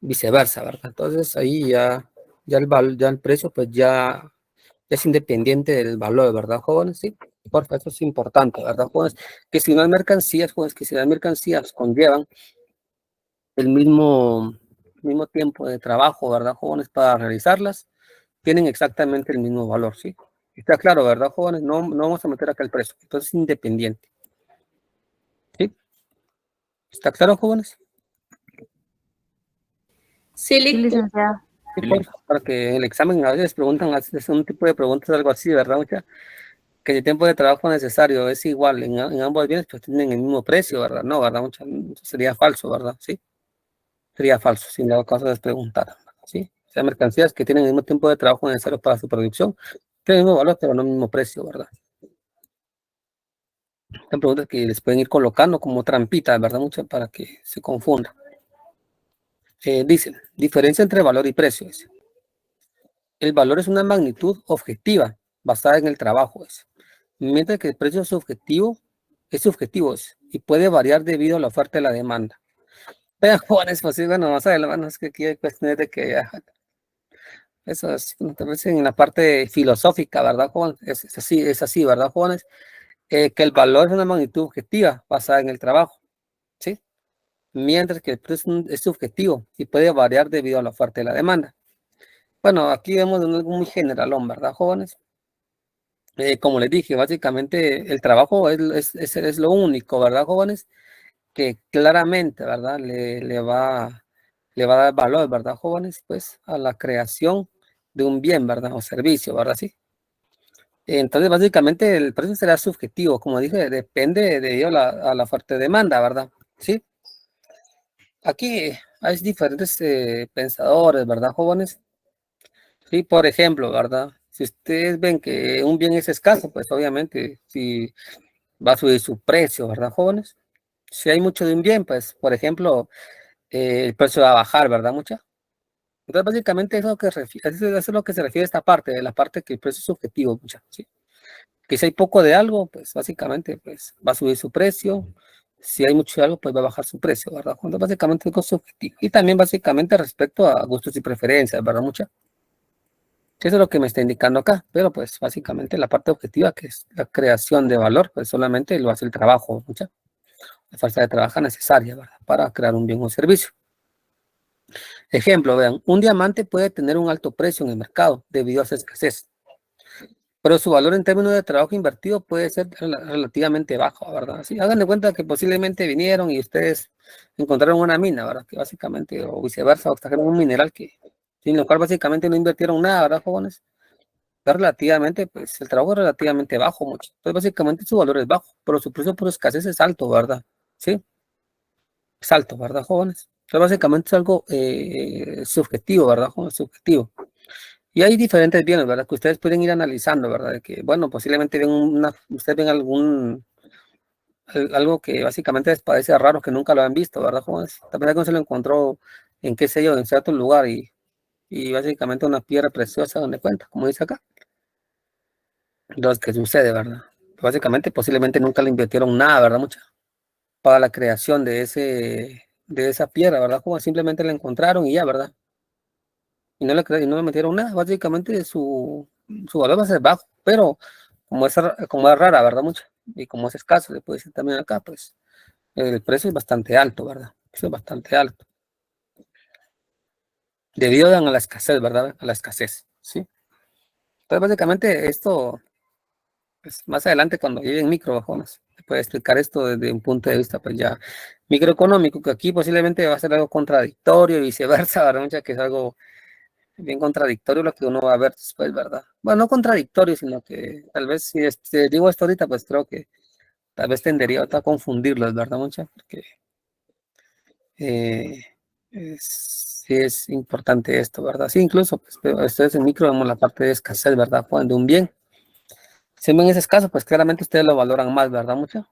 Viceversa, ¿verdad? Entonces ahí ya el precio pues ya es independiente del valor, ¿verdad, jóvenes? Sí, por eso es importante, ¿verdad, jóvenes? Que si no hay mercancías, jóvenes, que si las mercancías conllevan el mismo tiempo de trabajo, ¿verdad, jóvenes? Para realizarlas, tienen exactamente el mismo valor, ¿sí? Está claro, ¿verdad, jóvenes? No vamos a meter acá el precio, entonces es independiente, ¿sí? ¿Está claro, jóvenes? Sí, Sí, licenciado. Sí, para que en el examen a veces preguntan, es un tipo de preguntas, algo así, ¿verdad, mucha? Que el tiempo de trabajo necesario es igual en ambos bienes, pues tienen el mismo precio, ¿verdad? No, ¿verdad? Sería falso, ¿verdad? Sí, sería falso, si en dado caso les preguntaran, ¿sí? O sea, mercancías que tienen el mismo tiempo de trabajo necesario para su producción, tienen el mismo valor, pero no el mismo precio, ¿verdad? Son preguntas que les pueden ir colocando como trampitas, ¿verdad? Mucho para que se confunda. Dicen, diferencia entre valor y precio. Dice. El valor es una magnitud objetiva basada en el trabajo, dice. Mientras que el precio es subjetivo, y puede variar debido a la oferta y la demanda. Pero jóvenes, pues sí, bueno, más adelante, es que aquí hay cuestiones de que eso es, tal vez en la parte filosófica, ¿verdad, jóvenes? Es así, ¿verdad, jóvenes? Que el valor es una magnitud objetiva basada en el trabajo, ¿sí? mientras que el precio es subjetivo y puede variar debido a la oferta y la demanda. Bueno, aquí vemos algo muy generalón, ¿verdad, jóvenes? Como les dije, básicamente el trabajo es lo único, ¿verdad, jóvenes? Que claramente, ¿verdad? Le va a dar valor, ¿verdad, jóvenes? Pues a la creación de un bien, ¿verdad? O servicio, ¿verdad? Sí. Entonces, básicamente el precio será subjetivo, como dije, depende debido a la fuerte demanda, ¿verdad? Sí. Aquí hay diferentes pensadores, ¿verdad, jóvenes? Sí, por ejemplo, ¿verdad? Si ustedes ven que un bien es escaso, pues obviamente si va a subir su precio, ¿verdad, jóvenes? Si hay mucho de un bien, pues, por ejemplo, el precio va a bajar, ¿verdad, mucha? Entonces, básicamente eso es lo que se refiere a esta parte, de la parte que el precio es subjetivo, mucha, ¿sí? Que si hay poco de algo, pues, básicamente, pues, va a subir su precio. Si hay mucho de algo, pues, va a bajar su precio, ¿verdad? Entonces, básicamente es subjetivo. Y también, básicamente, respecto a gustos y preferencias, ¿verdad, mucha? Eso es lo que me está indicando acá, pero pues básicamente la parte objetiva, que es la creación de valor, pues solamente lo hace el trabajo, mucha. La fuerza de trabajo necesaria, ¿verdad? Para crear un bien o servicio. Ejemplo, vean, un diamante puede tener un alto precio en el mercado debido a su escasez, pero su valor en términos de trabajo invertido puede ser relativamente bajo, ¿verdad? Sí, hagan de cuenta que posiblemente vinieron y ustedes encontraron una mina, ¿verdad? Que básicamente, o viceversa, o trajeron un mineral sin lo cual básicamente no invirtieron nada, ¿verdad, jóvenes? Relativamente, pues el trabajo es relativamente bajo, mucho. Entonces, básicamente su valor es bajo, pero su precio por escasez es alto, ¿verdad? Sí, es alto, ¿verdad, jóvenes? Entonces, básicamente es algo subjetivo, ¿verdad, jóvenes? Subjetivo. Y hay diferentes bienes, ¿verdad? Que ustedes pueden ir analizando, ¿verdad? De que, bueno, posiblemente ustedes ven algo que básicamente les parece raro, que nunca lo han visto, ¿verdad, jóvenes? Tal vez alguien se lo encontró en, qué sé yo, en cierto lugar y básicamente una piedra preciosa donde cuenta, como dice acá. Lo que sucede, ¿verdad? Básicamente, posiblemente nunca le invirtieron nada, ¿verdad? Mucha, para la creación de esa piedra, ¿verdad? Como simplemente la encontraron y ya, ¿verdad? Y no le metieron nada. Básicamente su valor va a ser bajo, pero como es rara, ¿verdad? Mucha. Y como es escaso, se puede decir también acá, pues el precio es bastante alto, ¿verdad? El precio es bastante alto. Debido a la escasez, ¿verdad? A la escasez, ¿sí? Entonces, básicamente esto, pues, más adelante cuando lleguen microbajones, se puede explicar esto desde un punto de vista pues ya microeconómico, que aquí posiblemente va a ser algo contradictorio y viceversa, ¿verdad? Mucha, que es algo bien contradictorio lo que uno va a ver después, ¿verdad? Bueno, no contradictorio, sino que tal vez si digo esto ahorita, pues creo que tal vez tendería a confundirlos, ¿verdad, mucha? Porque eh, sí es importante esto, ¿verdad? Sí, incluso, pues, pero ustedes en micro vemos la parte de escasez, ¿verdad? Cuando un bien si ven ese escaso, pues claramente ustedes lo valoran más, ¿verdad, mucho?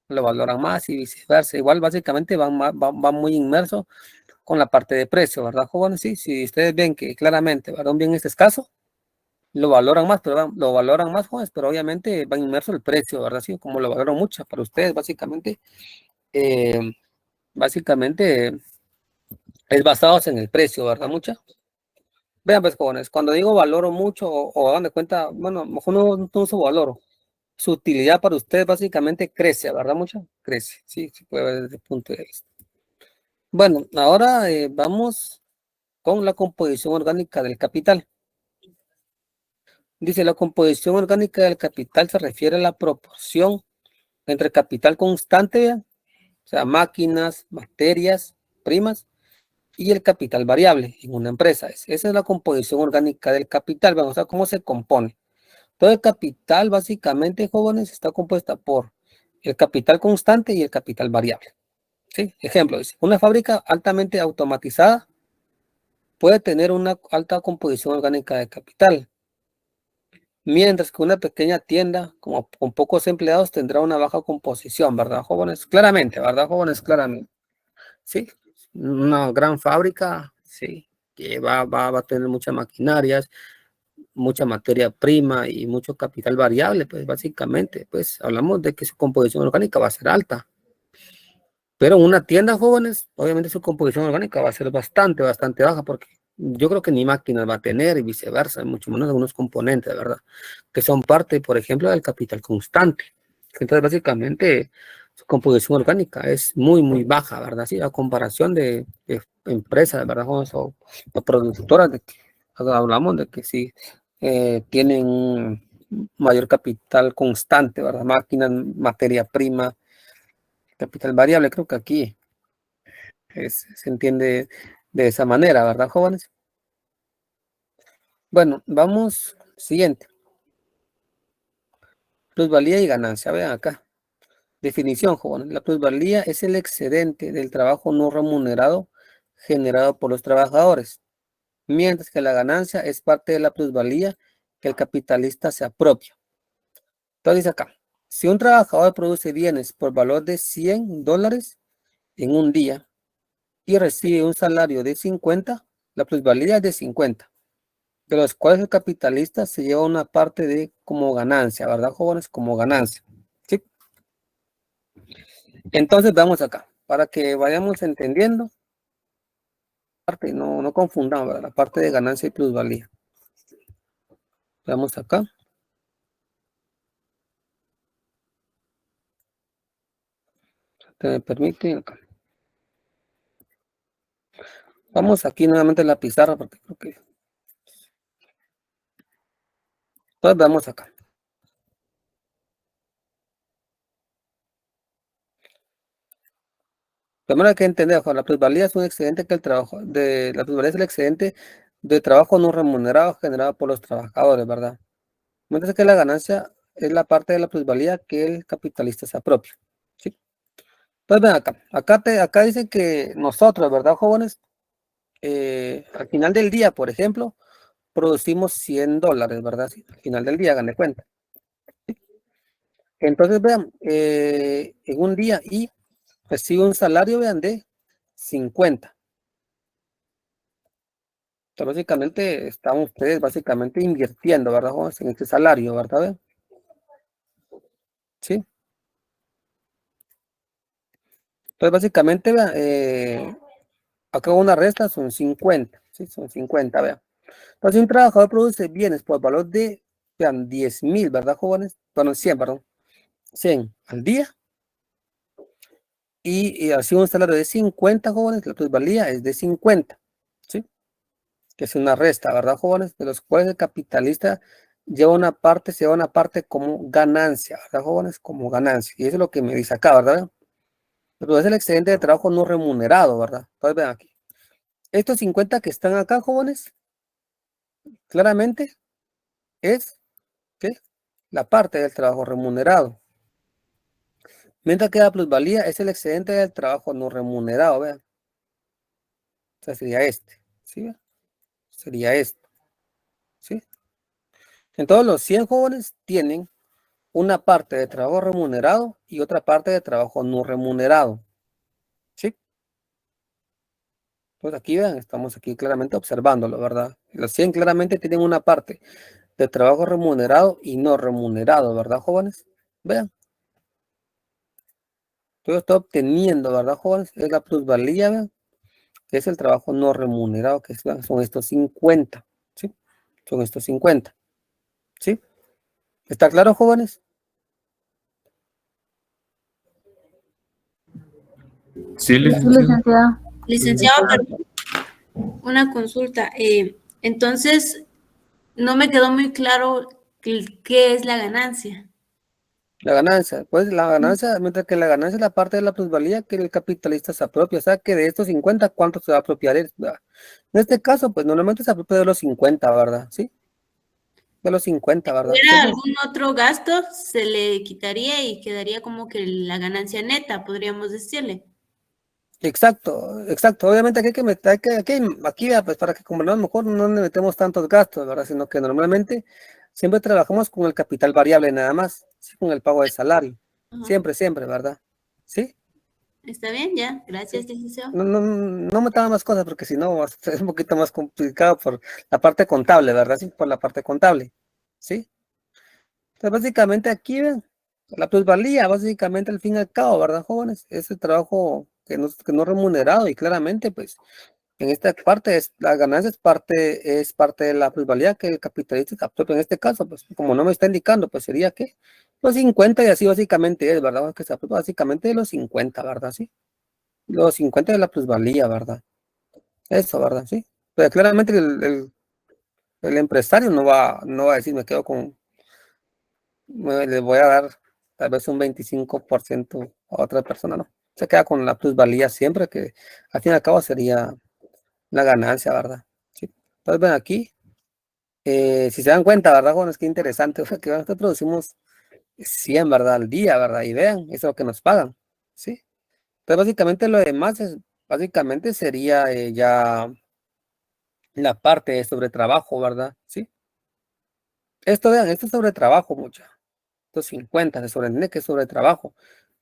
Lo valoran más y viceversa. Igual básicamente van muy inmersos con la parte de precio, ¿verdad, jóvenes? Sí, si ustedes ven que claramente, ¿verdad? Un bien es escaso, lo valoran más, lo valoran más, jóvenes, pero obviamente va inmerso el precio, ¿verdad? Sí, como lo valoran mucho para ustedes, eh, básicamente es basado en el precio, ¿verdad, mucha? Vean, pues, jóvenes, cuando digo valoro mucho o dan de cuenta, bueno, mejor no uso valoro. Su utilidad para ustedes básicamente crece, ¿verdad? Mucho crece, sí, se puede ver desde ese punto de vista. Bueno, ahora vamos con la composición orgánica del capital. Dice, la composición orgánica del capital se refiere a la proporción entre capital constante, ¿vean? O sea, máquinas, materias, primas, y el capital variable en una empresa. Esa es la composición orgánica del capital. Vamos a ver cómo se compone. Todo el capital, básicamente, jóvenes, está compuesta por el capital constante y el capital variable. ¿Sí? Ejemplo, dice, una fábrica altamente automatizada puede tener una alta composición orgánica de capital, mientras que una pequeña tienda con pocos empleados tendrá una baja composición, ¿verdad, jóvenes? Claramente, ¿verdad, jóvenes? Claramente. Sí, una gran fábrica, sí, que va a tener muchas maquinarias, mucha materia prima y mucho capital variable, pues básicamente, pues hablamos de que su composición orgánica va a ser alta. Pero en una tienda, jóvenes, obviamente su composición orgánica va a ser bastante baja, porque yo creo que ni máquinas va a tener y viceversa, mucho menos algunos componentes, ¿verdad? Que son parte, por ejemplo, del capital constante. Entonces, básicamente, su composición orgánica es muy, muy baja, ¿verdad? Sí, a comparación de empresas, ¿verdad? O productoras, de que hablamos de que sí tienen un mayor capital constante, ¿verdad? Máquinas, materia prima, capital variable, creo que aquí se entiende de esa manera, ¿verdad, jóvenes? Bueno, vamos, siguiente. Plusvalía y ganancia, vean acá. Definición, jóvenes. La plusvalía es el excedente del trabajo no remunerado generado por los trabajadores, mientras que la ganancia es parte de la plusvalía que el capitalista se apropia. Entonces dice acá, si un trabajador produce bienes por valor de $100 en un día y recibe un salario de 50, la plusvalía es de 50, de los cuales el capitalista se lleva una parte de como ganancia, ¿verdad, jóvenes? Como ganancia. ¿Sí? Entonces vamos acá, para que vayamos entendiendo, no confundamos, ¿verdad? La parte de ganancia y plusvalía. Vamos acá. ¿Te me permite? Acá. Vamos aquí nuevamente a la pizarra porque creo que... Entonces vamos acá. Primero hay que entender, la plusvalía es un excedente que la plusvalía es el excedente de trabajo no remunerado generado por los trabajadores, ¿verdad? Mientras que la ganancia es la parte de la plusvalía que el capitalista se apropia. ¿Sí? Entonces ven acá dice que nosotros, ¿verdad, jóvenes? Al final del día, por ejemplo, producimos $100, ¿verdad? Sí, al final del día, hagan de cuenta. Entonces vean, en un día y recibe un salario, vean, de 50. Entonces, básicamente, están ustedes básicamente invirtiendo, ¿verdad, jóvenes? En este salario, ¿verdad? ¿Vean? Sí. Entonces, básicamente, vean, acá una resta son 50, ¿sí? Son 50, vean. Entonces, si un trabajador produce bienes por valor de, vean, 10,000, ¿verdad, jóvenes? Bueno, 100, perdón. 100 al día. Y así un salario de 50, jóvenes, la plusvalía es de 50, ¿sí? Que es una resta, ¿verdad, jóvenes? De los cuales el capitalista se lleva una parte como ganancia, ¿verdad, jóvenes? Como ganancia. Y eso es lo que me dice acá, ¿verdad? Pero es el excedente de trabajo no remunerado, ¿verdad? Entonces, vean aquí. Estos 50 que están acá, jóvenes, claramente es, ¿qué? La parte del trabajo remunerado. Mientras que la plusvalía es el excedente del trabajo no remunerado, vean. O sea, sería este, ¿sí? ¿Vean? Sería esto, ¿sí? Entonces los 100 jóvenes tienen una parte de trabajo remunerado y otra parte de trabajo no remunerado, ¿sí? Pues aquí vean, estamos aquí claramente observándolo, ¿verdad? Los 100 claramente tienen una parte de trabajo remunerado y no remunerado, ¿verdad, jóvenes? Vean. Todo está obteniendo, ¿verdad, jóvenes? Es la plusvalía, vean, que es el trabajo no remunerado, que son estos 50, ¿sí? Son estos 50, ¿sí? ¿Está claro, jóvenes? Sí, Sí, licenciado. licenciada. Licenciado, pero una consulta. Entonces, no me quedó muy claro qué es la ganancia. La ganancia, pues la ganancia, mientras que la ganancia es la parte de la plusvalía que el capitalista se apropia, o sea que de estos 50, ¿cuánto se va a apropiar él? ¿Verdad? En este caso, pues normalmente se apropia de los 50, ¿verdad? ¿Sí? De los 50, ¿verdad? Si hubiera Siempre- algún otro gasto, se le quitaría y quedaría como que la ganancia neta, podríamos decirle. Exacto, exacto. Obviamente aquí hay que meter, aquí, pues para que como no, a lo mejor no le metemos tantos gastos, ¿verdad? Sino que normalmente siempre trabajamos con el capital variable nada más, ¿sí? Con el pago de salario. Ajá. Siempre, ¿verdad? ¿Sí? ¿Está bien? Ya. Gracias, licenciado. No metamos más cosas porque si no es un poquito más complicado por la parte contable, ¿verdad? Sí, por la parte contable, ¿sí? Entonces, básicamente aquí, ven, la plusvalía, básicamente al fin y al cabo, ¿verdad, jóvenes? Es el trabajo que no es remunerado y claramente, pues, en esta parte, la ganancia es parte de la plusvalía que el capitalista se apropia en este caso, pues, como no me está indicando, pues sería que Los 50 y así básicamente es, ¿verdad? Que se aplica básicamente de los 50, ¿verdad? Sí. Los 50 de la plusvalía, ¿verdad? Eso, ¿verdad? Sí. Pero claramente el empresario no va a decir, me quedo con, le voy a dar tal vez un 25% a otra persona, no. Se queda con la plusvalía siempre, que al fin y al cabo sería la ganancia, ¿verdad? Sí. Entonces, ven aquí, si se dan cuenta, ¿verdad, jóvenes? Qué interesante, o sea, que nosotros producimos 100, ¿verdad? Al día, ¿verdad? Y vean, eso es lo que nos pagan, ¿sí? Entonces, básicamente lo demás básicamente sería ya la parte de sobre trabajo, ¿verdad? ¿Sí? Esto, vean, esto es sobre trabajo, mucha. Estos 50 se sobreentiende que es sobre trabajo.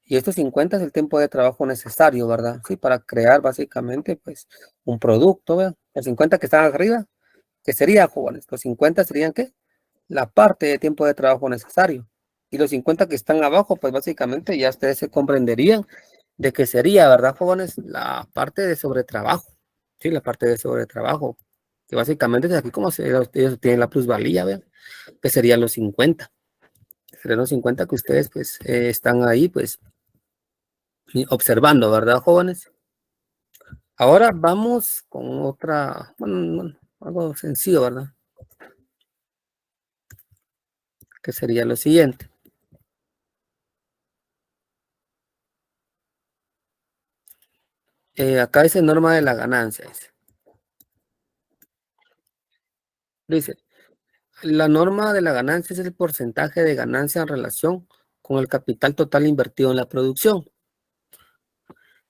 Y estos 50 es el tiempo de trabajo necesario, ¿verdad? Sí, para crear básicamente, pues, un producto, vean. Los 50 que están arriba, que serían, jóvenes, los 50 serían, ¿qué? La parte de tiempo de trabajo necesario. Y los 50 que están abajo, pues, básicamente ya ustedes se comprenderían de que sería, ¿verdad, jóvenes? La parte de sobretrabajo. Sí, la parte de sobretrabajo. Que básicamente es aquí como ellos tienen la plusvalía, vean, que serían los 50. Serían los 50 que ustedes, pues, están ahí, pues, observando, ¿verdad, jóvenes? Ahora vamos con otra, bueno, algo sencillo, ¿verdad? Que sería lo siguiente. Acá dice norma de la ganancia. Dice, la norma de la ganancia es el porcentaje de ganancia en relación con el capital total invertido en la producción.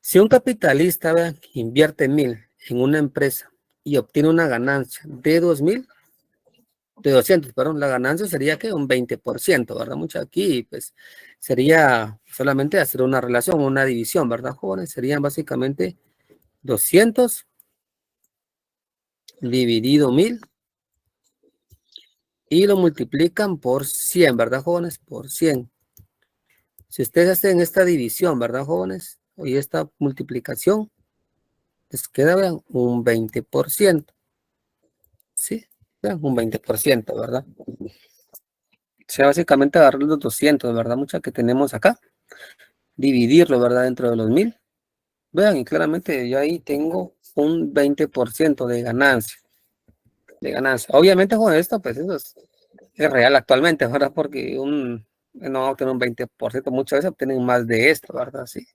Si un capitalista, vean, invierte 1,000 en una empresa y obtiene una ganancia de 2,000, de 200, perdón, la ganancia sería que un 20%, ¿verdad? Mucho aquí, pues, sería solamente hacer una relación, una división, ¿verdad, jóvenes? Serían básicamente 200 dividido 1,000 y lo multiplican por 100, ¿verdad, jóvenes? Por 100. Si ustedes hacen esta división, ¿verdad, jóvenes? Y esta multiplicación, les queda, vean, un 20%. ¿Sí? Vean, un 20%, ¿verdad? O sea, básicamente agarrar los 200, ¿verdad? Mucha que tenemos acá. Dividirlo, ¿verdad? Dentro de los 1,000. Vean, y claramente yo ahí tengo un 20% de ganancia. De ganancia. Obviamente con esto, pues eso es real actualmente, ¿verdad? Porque no va a obtener un 20%, muchas veces obtienen más de esto, ¿verdad? Sí.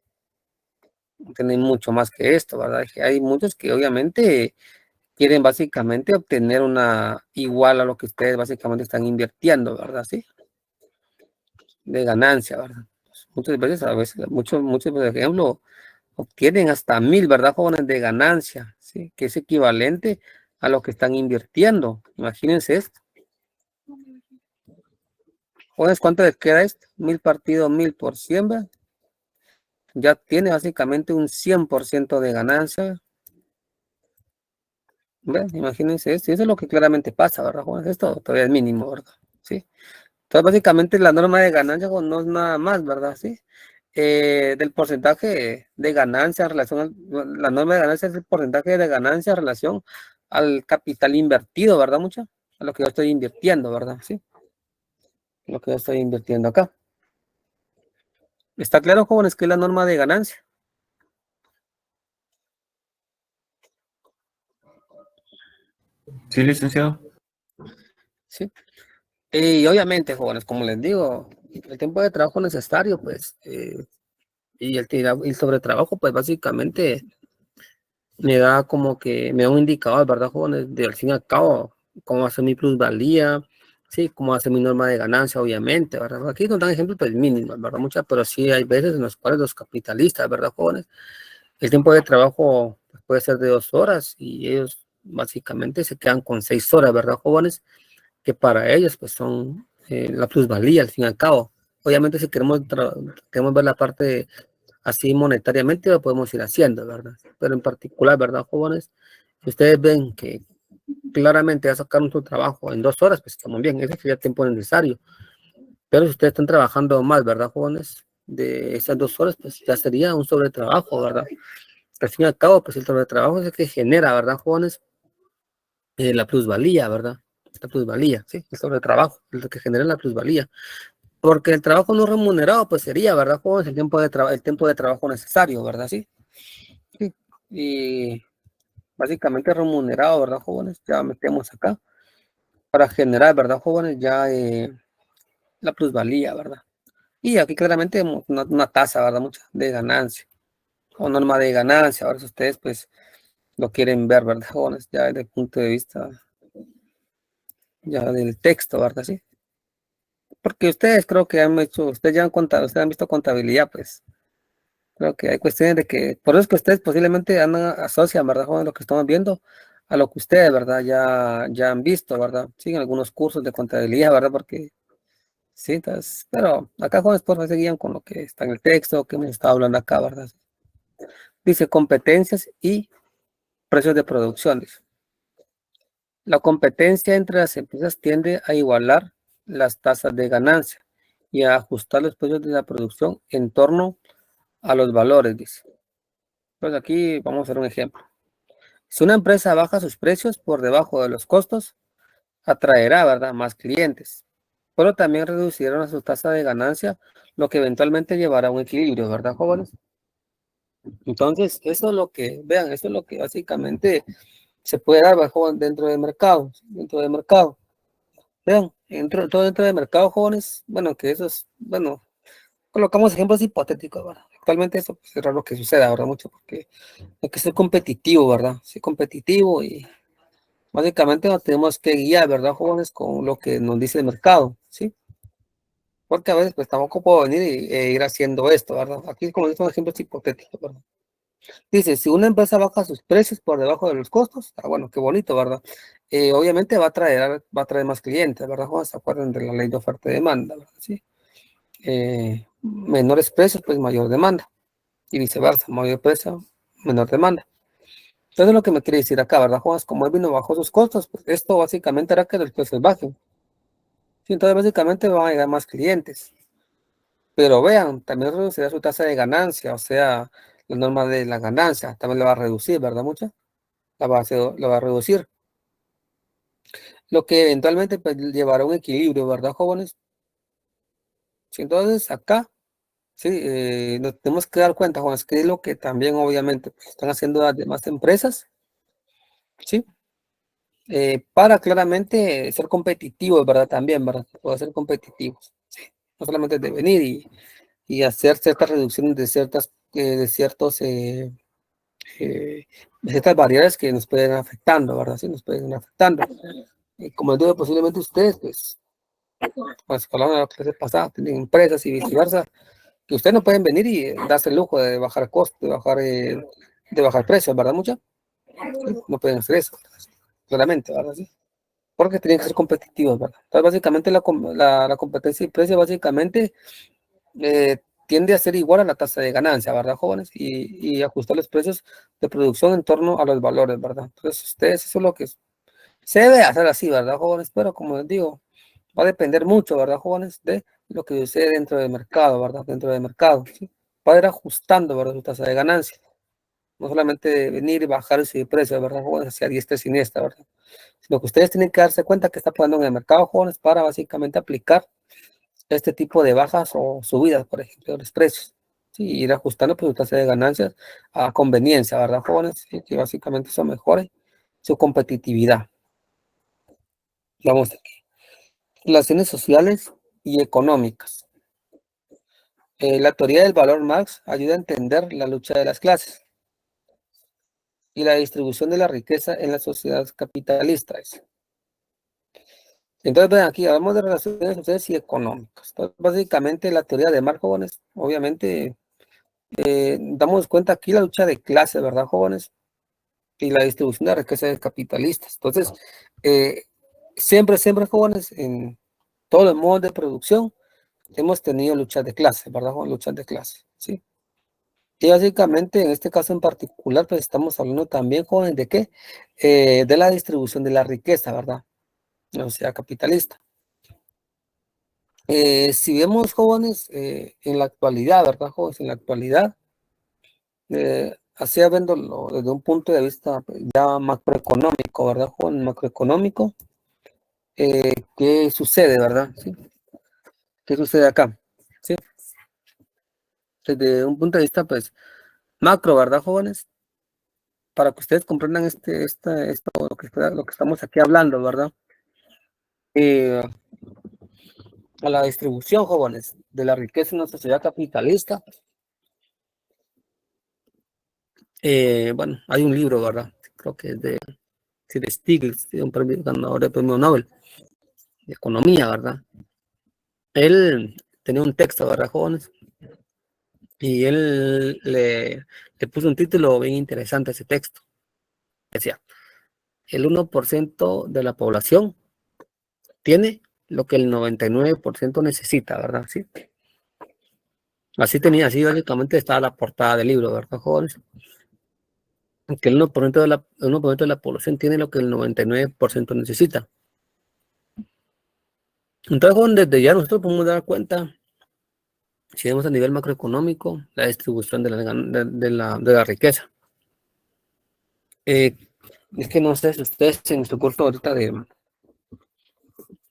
Obtienen mucho más que esto, ¿verdad? Que hay muchos que obviamente quieren básicamente obtener una igual a lo que ustedes básicamente están invirtiendo, ¿verdad? Sí. De ganancia, ¿verdad? Muchas veces, muchos, por ejemplo, obtienen hasta 1,000, ¿verdad, jóvenes? De ganancia, ¿sí? Que es equivalente a lo que están invirtiendo. Imagínense esto. Jóvenes, ¿cuánto les queda esto? 1,000 partido 1,000 por 100, ¿verdad? Ya tiene básicamente un 100% de ganancia. ¿Ven? Imagínense esto. Y eso es lo que claramente pasa, ¿verdad, jóvenes? Esto todavía es mínimo, ¿verdad? Sí. Entonces, básicamente la norma de ganancia no es nada más, ¿verdad? Sí. Del porcentaje de ganancia en relación la norma de ganancia es el porcentaje de ganancia en relación al capital invertido, ¿verdad, mucha? A lo que yo estoy invirtiendo, ¿verdad? Sí. Lo que yo estoy invirtiendo acá. ¿Está claro, jóvenes, qué es la norma de ganancia? Sí, licenciado. Sí. Y obviamente, jóvenes, como les digo, el tiempo de trabajo necesario, pues, y el sobretrabajo, pues, básicamente me da como que, me da un indicador, ¿verdad, jóvenes? De al fin y al cabo, cómo va a ser mi plusvalía, sí, cómo va a ser mi norma de ganancia, obviamente, ¿verdad? Aquí nos dan ejemplos, pues, mínimos, ¿verdad? Muchas, pero sí hay veces en los cuales los capitalistas, ¿verdad, jóvenes? El tiempo de trabajo pues, puede ser de 2 horas y ellos básicamente se quedan con 6 horas, ¿verdad, jóvenes? Que para ellos, pues, son la plusvalía, al fin y al cabo. Obviamente, si queremos ver la parte así monetariamente, lo podemos ir haciendo, ¿verdad? Pero en particular, ¿verdad, jóvenes? Si ustedes ven que claramente ya sacaron su trabajo en 2 horas, pues estamos bien, ese sería el tiempo necesario. Pero si ustedes están trabajando más, ¿verdad, jóvenes? De esas 2 horas, pues ya sería un sobretrabajo, ¿verdad? Al fin y al cabo, pues el sobretrabajo es el que genera, ¿verdad, jóvenes? La plusvalía, ¿verdad? La plusvalía, sí, el sobretrabajo, es lo que genera la plusvalía. Porque el trabajo no remunerado, pues sería, ¿verdad, jóvenes? El tiempo de trabajo necesario, ¿verdad? Sí. Sí. Y básicamente remunerado, ¿verdad, jóvenes? Ya metemos acá para generar, ¿verdad, jóvenes? Ya la plusvalía, ¿verdad? Y aquí claramente una tasa, ¿verdad? Mucha de ganancia o norma de ganancia. Ahora si ustedes, pues, lo quieren ver, ¿verdad, jóvenes? Ya desde el punto de vista ya del texto, ¿verdad? Sí. Porque ustedes creo que han hecho, ustedes ya han contado, ustedes han visto contabilidad, pues. Creo que hay cuestiones de que, por eso es que ustedes posiblemente asocian, ¿verdad, jóvenes? Lo que estamos viendo a lo que ustedes, ¿verdad? Ya han visto, ¿verdad? Sí, en algunos cursos de contabilidad, ¿verdad? Porque sí, entonces, pero acá jóvenes por favor se guían con lo que está en el texto que hemos estado hablando acá, ¿verdad? Dice competencias y precios de producción. Dice. La competencia entre las empresas tiende a igualar las tasas de ganancia y a ajustar los precios de la producción en torno a los valores, dice. Pues aquí vamos a hacer un ejemplo. Si una empresa baja sus precios por debajo de los costos, atraerá, ¿verdad?, más clientes, pero también reducirán su tasa de ganancia, lo que eventualmente llevará a un equilibrio, ¿verdad, jóvenes? Entonces, eso es lo que, vean, eso es lo que básicamente se puede dar dentro del mercado, Vean, todo dentro del mercado, jóvenes, bueno, que eso es, bueno, colocamos ejemplos hipotéticos, ¿verdad? Actualmente eso pues, es raro que suceda, ¿verdad? Mucho, porque hay que ser competitivo, ¿verdad? Ser competitivo y básicamente nos tenemos que guiar, ¿verdad, jóvenes? Con lo que nos dice el mercado, ¿sí? Porque a veces pues tampoco puedo venir e ir haciendo esto, ¿verdad? Aquí como son ejemplos hipotéticos, ¿verdad? Dice, si una empresa baja sus precios por debajo de los costos, bueno, qué bonito, ¿verdad? Obviamente va a traer más clientes, ¿verdad? ¿Se acuerdan de la ley de oferta y demanda, ¿verdad? ¿Sí? Menores precios, pues mayor demanda. Y viceversa, mayor precio, menor demanda. Entonces lo que me quiere decir acá, ¿verdad, Juan? Como él vino bajo sus costos, pues esto básicamente hará que los precios bajen. Sí, entonces básicamente van a llegar más clientes. Pero vean, también reducirá su tasa de ganancia, o sea, la norma de la ganancia, también la va a reducir, ¿verdad? Mucha. La va a reducir. Lo que eventualmente pues, llevará a un equilibrio, ¿verdad, jóvenes? Sí, entonces acá, sí, nos tenemos que dar cuenta, jóvenes, que es lo que también obviamente pues, están haciendo las demás empresas, ¿sí? Para claramente ser competitivos, ¿verdad? También, ¿verdad? Poder ser competitivos. ¿Sí? No solamente de venir y hacer ciertas reducciones de ciertas variables que nos pueden afectando, ¿verdad? Sí, nos pueden afectando. Como les digo, posiblemente ustedes, pues hablando de la clase pasada, tienen empresas y viceversa, que ustedes no pueden venir y darse el lujo de bajar costos, de bajar precios, ¿verdad? Mucha. No pueden hacer eso, claramente, ¿verdad? Sí. Porque tienen que ser competitivos, ¿verdad? Entonces, básicamente la competencia y precio básicamente tiende a ser igual a la tasa de ganancia, ¿verdad, jóvenes? Y ajustar los precios de producción en torno a los valores, ¿verdad? Entonces, ustedes, eso es lo que se debe hacer así, ¿verdad, jóvenes? Pero como les digo, va a depender mucho, ¿verdad, jóvenes? De lo que sucede dentro del mercado, ¿verdad? Dentro del mercado, ¿sí? Va a ir ajustando, ¿verdad? Su tasa de ganancia. No solamente de venir y bajar ese precio, ¿verdad, jóvenes? Hacia diestra y siniestra, ¿verdad? Sino que ustedes tienen que darse cuenta que está pasando en el mercado, jóvenes, para básicamente aplicar este tipo de bajas o subidas, por ejemplo, de los precios. Sí, ir ajustando pues, su tasa de ganancias a conveniencia, ¿verdad, jóvenes? Sí, que básicamente eso mejore su competitividad. Vamos aquí. Relaciones sociales y económicas. La teoría del valor Marx ayuda a entender la lucha de las clases y la distribución de la riqueza en la sociedad capitalista. Entonces, ven aquí, hablamos de relaciones sociales y económicas. Entonces, básicamente, la teoría de Marx, jóvenes, obviamente, damos cuenta aquí la lucha de clases, ¿verdad, jóvenes? Y la distribución de la riqueza de capitalistas. Entonces, siempre, jóvenes, en todos los modos de producción, hemos tenido luchas de clase, ¿verdad? Luchas de clase, ¿sí? Y básicamente, en este caso en particular, pues estamos hablando también, jóvenes, ¿de qué? De la distribución de la riqueza, ¿verdad? O sea, capitalista. Si vemos, jóvenes, en la actualidad, ¿verdad, jóvenes? En la actualidad, así viéndolo desde un punto de vista pues, ya macroeconómico, ¿verdad, jóvenes? Macroeconómico, ¿qué sucede, verdad? ¿Sí? ¿qué sucede acá? ¿Sí? Desde un punto de vista, pues, macro, ¿verdad, jóvenes? Para que ustedes comprendan lo que estamos aquí hablando, ¿verdad? A la distribución, jóvenes, de la riqueza en una sociedad capitalista. Bueno, hay un libro, ¿verdad? Creo que es de Stiglitz, de un ganador de premio Nobel de Economía, ¿verdad? Él tenía un texto, ¿verdad, jóvenes? Y él le puso un título bien interesante a ese texto. Decía, el 1% de la población tiene lo que el 99% necesita, ¿verdad? ¿Sí? Así básicamente estaba la portada del libro, ¿verdad, jóvenes? Que el 1% de la población tiene lo que el 99% necesita. Entonces, jóvenes, desde ya nosotros podemos dar cuenta, si vemos a nivel macroeconómico, la distribución de la riqueza. Es que no sé si ustedes en su curso ahorita de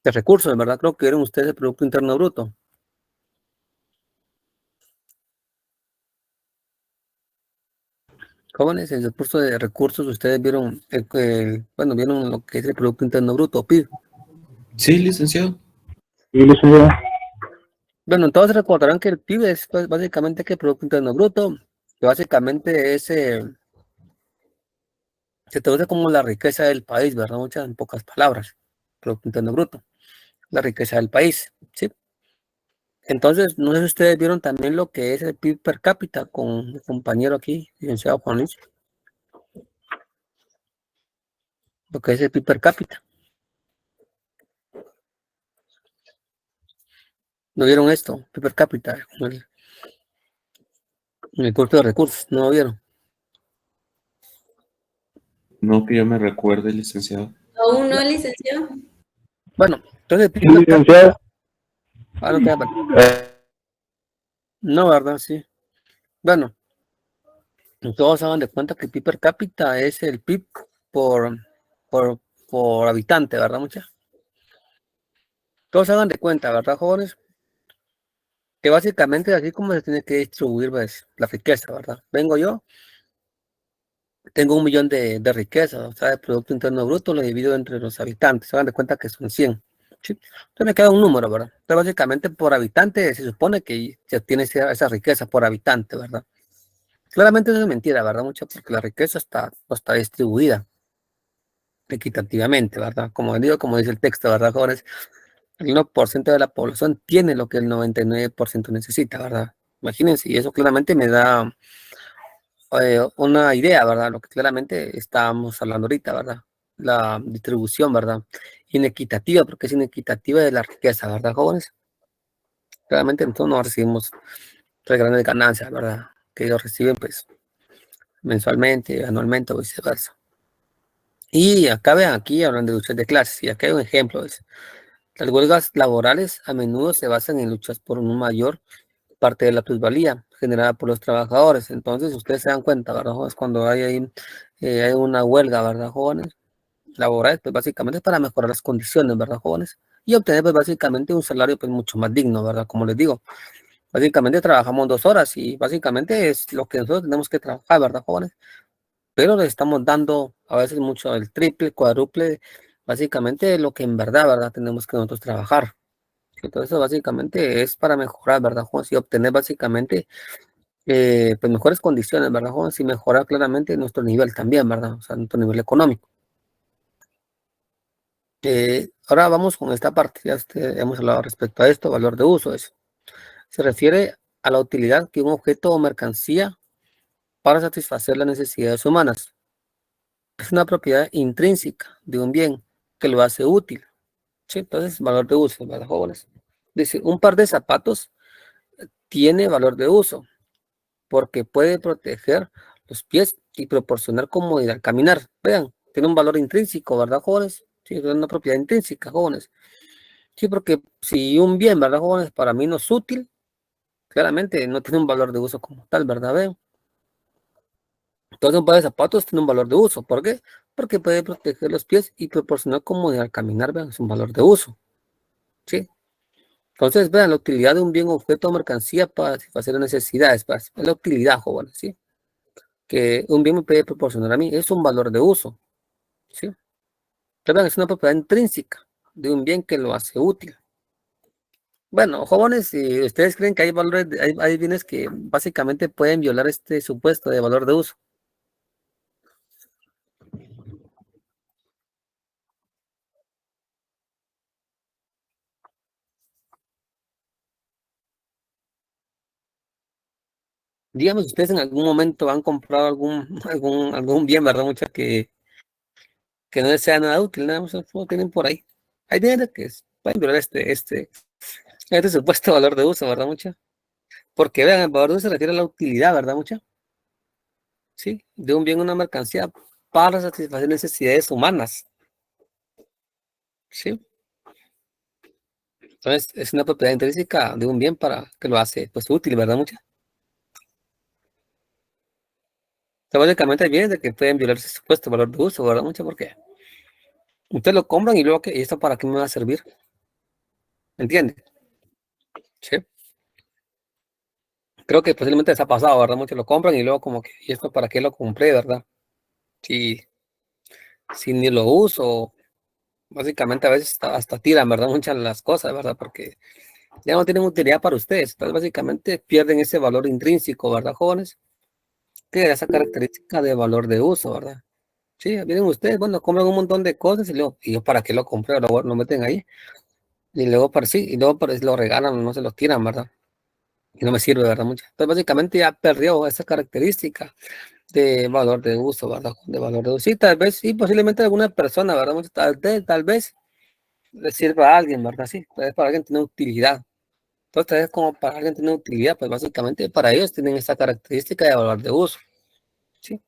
recursos, ¿verdad? Creo que vieron ustedes el Producto Interno Bruto. Jóvenes, en su curso de recursos, ustedes vieron, bueno, vieron lo que es el Producto Interno Bruto, PIB. Sí, licenciado. Sí, licenciado. Bueno, entonces recordarán que el PIB es pues, básicamente que el Producto Interno Bruto, que básicamente es, se traduce como la riqueza del país, ¿verdad? Muchas, en pocas palabras, Producto Interno Bruto, la riqueza del país, ¿sí? Entonces, no sé si ustedes vieron también lo que es el PIB per cápita con mi compañero aquí, licenciado Juan Luis, lo que es el PIB per cápita. ¿No vieron esto? PIB per cápita, en el curso de recursos, ¿no lo vieron? No que yo me recuerde, licenciado. ¿Aún no, licenciado? Bueno, entonces el Sí, PIB per cápita, licenciado. no queda mal. No, ¿verdad? Sí. Bueno, todos se dan de cuenta que el PIB per cápita es el PIB por, por, por habitante, ¿verdad, muchachos? Todos se hagan de cuenta, ¿verdad, jóvenes? Que básicamente así como se tiene que distribuir pues, la riqueza, ¿verdad? Vengo yo, tengo 1 millón de riqueza, o sea, el Producto Interno Bruto lo divido entre los habitantes, se dan de cuenta que son 100, ¿sí? Entonces me queda un número, ¿verdad? Entonces básicamente por habitante se supone que se obtiene esa riqueza por habitante, ¿verdad? Claramente eso es mentira, ¿verdad? Mucho porque la riqueza no está distribuida equitativamente, ¿verdad? Como digo, como dice el texto, ¿verdad, jóvenes? El 1% de la población tiene lo que el 99% necesita, ¿verdad? Imagínense, y eso claramente me da una idea, ¿verdad? Lo que claramente estábamos hablando ahorita, ¿verdad? La distribución, ¿verdad? Inequitativa, porque es inequitativa de la riqueza, ¿verdad, jóvenes? Claramente entonces no recibimos tres grandes ganancias, ¿verdad? Que ellos reciben, pues, mensualmente, anualmente o viceversa. Y acá vean, aquí hablan de luchas de clases, y acá hay un ejemplo, ¿ves? Las huelgas laborales a menudo se basan en luchas por una mayor parte de la plusvalía generada por los trabajadores. Entonces, ustedes se dan cuenta, ¿verdad, jóvenes? Cuando hay una huelga, ¿verdad, jóvenes? Laboral, pues básicamente es para mejorar las condiciones, ¿verdad, jóvenes? Y obtener, pues básicamente un salario, pues mucho más digno, ¿verdad? Como les digo, básicamente trabajamos 2 horas y básicamente es lo que nosotros tenemos que trabajar, ¿verdad, jóvenes? Pero le estamos dando a veces mucho el triple, cuádruple, básicamente lo que en verdad, tenemos que nosotros trabajar. Entonces, eso básicamente es para mejorar, ¿verdad, jóvenes? Y obtener básicamente pues mejores condiciones, ¿verdad, jóvenes? Y mejorar claramente nuestro nivel también, ¿verdad? O sea, nuestro nivel económico. Ahora vamos con esta parte, hemos hablado respecto a esto, valor de uso. Se refiere a la utilidad que un objeto o mercancía para satisfacer las necesidades humanas. Es una propiedad intrínseca de un bien que lo hace útil. ¿Sí? Entonces, valor de uso, ¿verdad, jóvenes? Dice, un par de zapatos tiene valor de uso porque puede proteger los pies y proporcionar comodidad al caminar. Vean, tiene un valor intrínseco, ¿verdad, jóvenes? Sí, es una propiedad intrínseca, jóvenes. Sí, porque si un bien, ¿verdad, jóvenes? Para mí no es útil, claramente no tiene un valor de uso como tal, ¿verdad? Vean. Entonces un par de zapatos tiene un valor de uso. ¿Por qué? Porque puede proteger los pies y proporcionar comodidad al caminar, vean, es un valor de uso. ¿Sí? Entonces, vean, la utilidad de un bien, objeto o mercancía para satisfacer las necesidades. Es la utilidad, jóvenes, ¿sí? Que un bien me puede proporcionar a mí. Es un valor de uso, ¿sí? Pero vean, es una propiedad intrínseca de un bien que lo hace útil. Bueno, jóvenes, si ustedes creen que hay valores, hay bienes que básicamente pueden violar este supuesto de valor de uso. Digamos, ustedes en algún momento han comprado algún bien, ¿verdad? Mucho que no les sea nada útil, nada más lo tienen por ahí. Hay bienes que pueden violar este supuesto valor de uso, ¿verdad? Mucha. Porque vean, el valor de uso se refiere a la utilidad, ¿verdad? Mucha. Sí, de un bien o una mercancía para satisfacer necesidades humanas. Sí. Entonces, es una propiedad intrínseca de un bien para que lo hace pues útil, ¿verdad? Mucha. Entonces, básicamente hay bienes de que pueden violar ese supuesto valor de uso, ¿verdad? Mucha, porque ustedes lo compran y luego, ¿y esto para qué me va a servir? ¿Entiende? Sí. Creo que posiblemente les ha pasado, ¿verdad? Muchos lo compran y luego como que, ¿y esto para qué lo compré, verdad? Si ni lo uso, básicamente a veces hasta tiran, ¿verdad? Muchas las cosas, ¿verdad? Porque ya no tienen utilidad para ustedes. Entonces, básicamente pierden ese valor intrínseco, ¿verdad, jóvenes? Que es esa característica de valor de uso, ¿verdad? Sí, miren ustedes, bueno, compran un montón de cosas y luego, ¿y yo para qué lo compré? Lo meten ahí. Y luego para sí, y luego para lo regalan, no se los tiran, ¿verdad? Y no me sirve, ¿verdad? Mucho. Entonces, básicamente ya perdió esa característica de valor de uso, ¿verdad? De valor de uso. Sí, tal vez, sí, posiblemente alguna persona, ¿verdad? Mucho, tal vez le sirva a alguien, ¿verdad? Sí, tal vez para alguien tiene utilidad. Entonces, tal vez como para alguien tiene utilidad, pues básicamente para ellos tienen esa característica de valor de uso, ¿sí?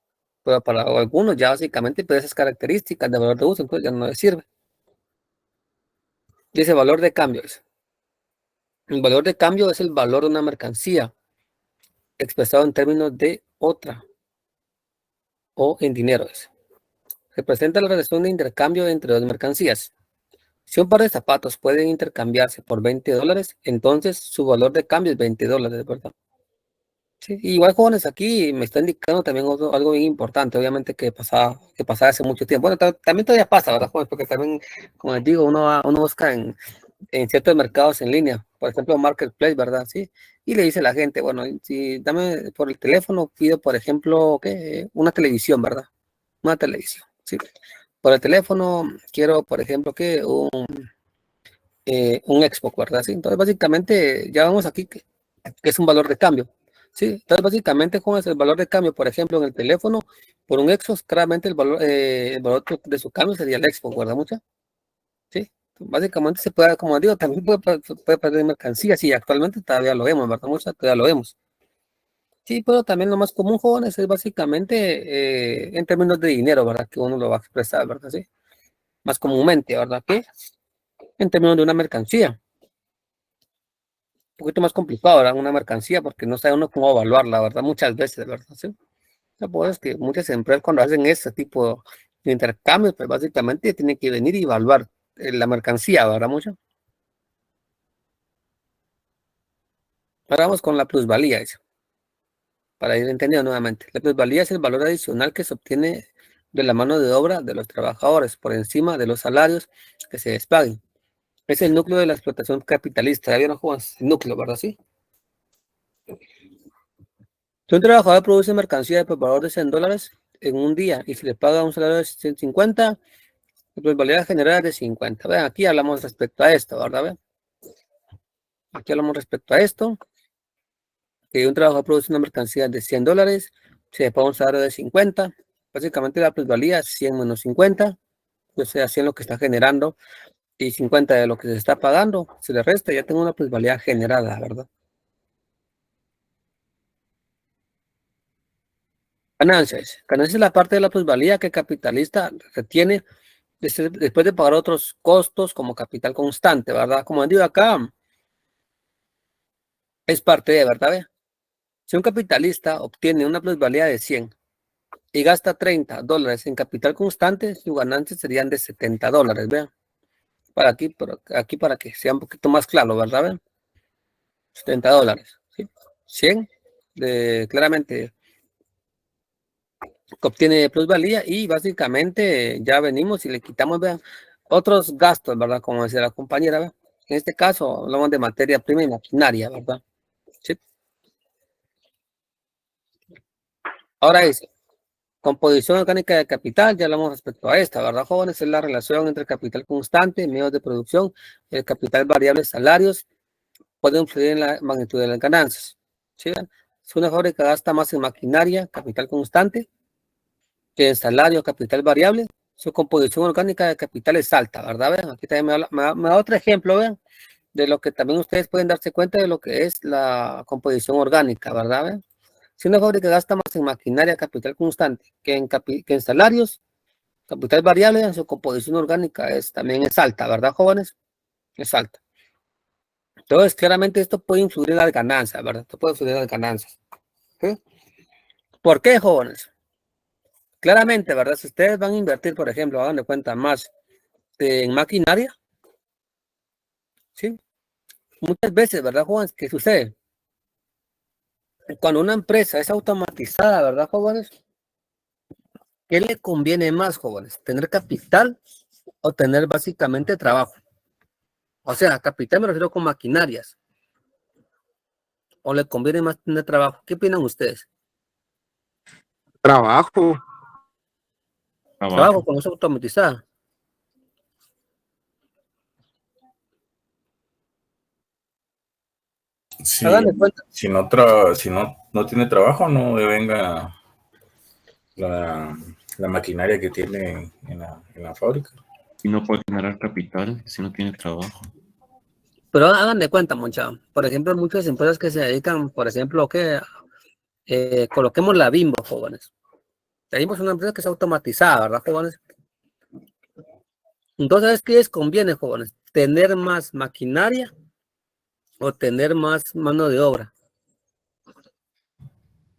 Pero para algunos ya básicamente pues esas características de valor de uso, entonces ya no les sirve. Dice valor de cambio. El valor de cambio es el valor de una mercancía expresado en términos de otra o en dinero. Representa la relación de intercambio entre dos mercancías. Si un par de zapatos pueden intercambiarse por $20, entonces su valor de cambio es $20, ¿verdad? Sí, igual jóvenes aquí me está indicando también algo bien importante, obviamente que pasaba hace mucho tiempo. Bueno, también todavía pasa, ¿verdad, jóvenes? Porque también, como les digo, uno busca en ciertos mercados en línea, por ejemplo, Marketplace, ¿verdad? Sí, y le dice a la gente, bueno, si dame por el teléfono, pido, por ejemplo, ¿qué? Una televisión, ¿verdad? Una televisión, ¿sí? Por el teléfono quiero, por ejemplo, que un Xbox, ¿verdad? Sí, entonces básicamente ya vamos aquí que es un valor de cambio. Sí, entonces básicamente ¿cómo es el valor de cambio? Por ejemplo, en el teléfono, por un Xbox, claramente el valor de su cambio sería el Xbox, ¿verdad? Mucha. Sí, básicamente se puede, como digo, también puede perder mercancía, sí, actualmente todavía lo vemos, ¿verdad? Mucha, todavía lo vemos. Sí, pero también lo más común, jóvenes, es básicamente en términos de dinero, ¿verdad? Que uno lo va a expresar, ¿verdad? Sí, más comúnmente, ¿verdad? Que en términos de una mercancía. Poquito más complicado, ¿verdad? Una mercancía, porque no sabe uno cómo evaluarla, ¿verdad? Muchas veces, ¿verdad? ¿Sí? La cosa es que muchas empresas cuando hacen ese tipo de intercambios, pues básicamente tienen que venir y evaluar la mercancía, ¿verdad? Mucho. Ahora vamos con la plusvalía, eso, para ir entendiendo nuevamente. La plusvalía es el valor adicional que se obtiene de la mano de obra de los trabajadores por encima de los salarios que se les paguen. Es el núcleo de la explotación capitalista. ¿Ya vieron cómo es el núcleo, verdad? Sí. Si un trabajador produce mercancía de valor de $100 en un día y se le paga un salario de 150, la plusvalía general es de 50. Vean, aquí hablamos respecto a esto, ¿verdad? Vean. Aquí hablamos respecto a esto, que un trabajador produce una mercancía de $100, se le paga un salario de 50. Básicamente la plusvalía es 100 menos 50, o sea, 100 lo que está generando y 50 de lo que se está pagando, se le resta, ya tengo una plusvalía generada, ¿verdad? Ganancias. Ganancias es la parte de la plusvalía que el capitalista retiene después de pagar otros costos como capital constante, ¿verdad? Como digo acá, es parte de, ¿verdad? ¿Ve? Si un capitalista obtiene una plusvalía de 100 y gasta $30 en capital constante, sus ganancias serían de $70, ¿vean? aquí para que sea un poquito más claro, ¿verdad? ¿Ven? $70, ¿sí? 100 claramente que obtiene plusvalía y básicamente ya venimos y le quitamos, vean, otros gastos, ¿verdad? Como decía la compañera, ¿verdad? En este caso hablamos de materia prima y maquinaria, ¿verdad? ¿Sí? Ahora dice, composición orgánica de capital, ya hablamos respecto a esta, ¿verdad, jóvenes? Es la relación entre capital constante, medios de producción, el capital variable, salarios, puede influir en la magnitud de las ganancias. ¿Sí? Si una fábrica gasta más en maquinaria, capital constante, que en salario, capital variable, su composición orgánica de capital es alta, ¿verdad? Vean, aquí también me da otro ejemplo, vean, de lo que también ustedes pueden darse cuenta de lo que es la composición orgánica, ¿verdad? Vean. Si una fábrica gasta más en maquinaria, capital constante, que en salarios, capital variable, su composición orgánica también es alta, ¿verdad, jóvenes? Es alta. Entonces, claramente esto puede influir en las ganancias, ¿verdad? Esto puede influir en las ganancias. ¿Sí? ¿Por qué, jóvenes? Claramente, ¿verdad? Si ustedes van a invertir, por ejemplo, hagan de cuenta más en maquinaria, ¿sí? Muchas veces, ¿verdad, jóvenes? ¿Qué sucede? Cuando una empresa es automatizada, ¿verdad, jóvenes? ¿Qué le conviene más, jóvenes? ¿Tener capital o tener básicamente trabajo? O sea, capital me refiero con maquinarias. ¿O le conviene más tener trabajo? ¿Qué opinan ustedes? Trabajo. Trabajo con eso automatizada. Sí, Hagan de cuenta. si no tiene trabajo, no devenga la maquinaria que tiene en la fábrica. Y no puede generar capital si no tiene trabajo. Pero hagan de cuenta, mucha. Por ejemplo, muchas empresas que se dedican, por ejemplo, que coloquemos la Bimbo, jóvenes. La Bimbo es una empresa que es automatizada, ¿verdad, jóvenes? Entonces, ¿qué les conviene, jóvenes? ¿Tener más maquinaria o tener más mano de obra?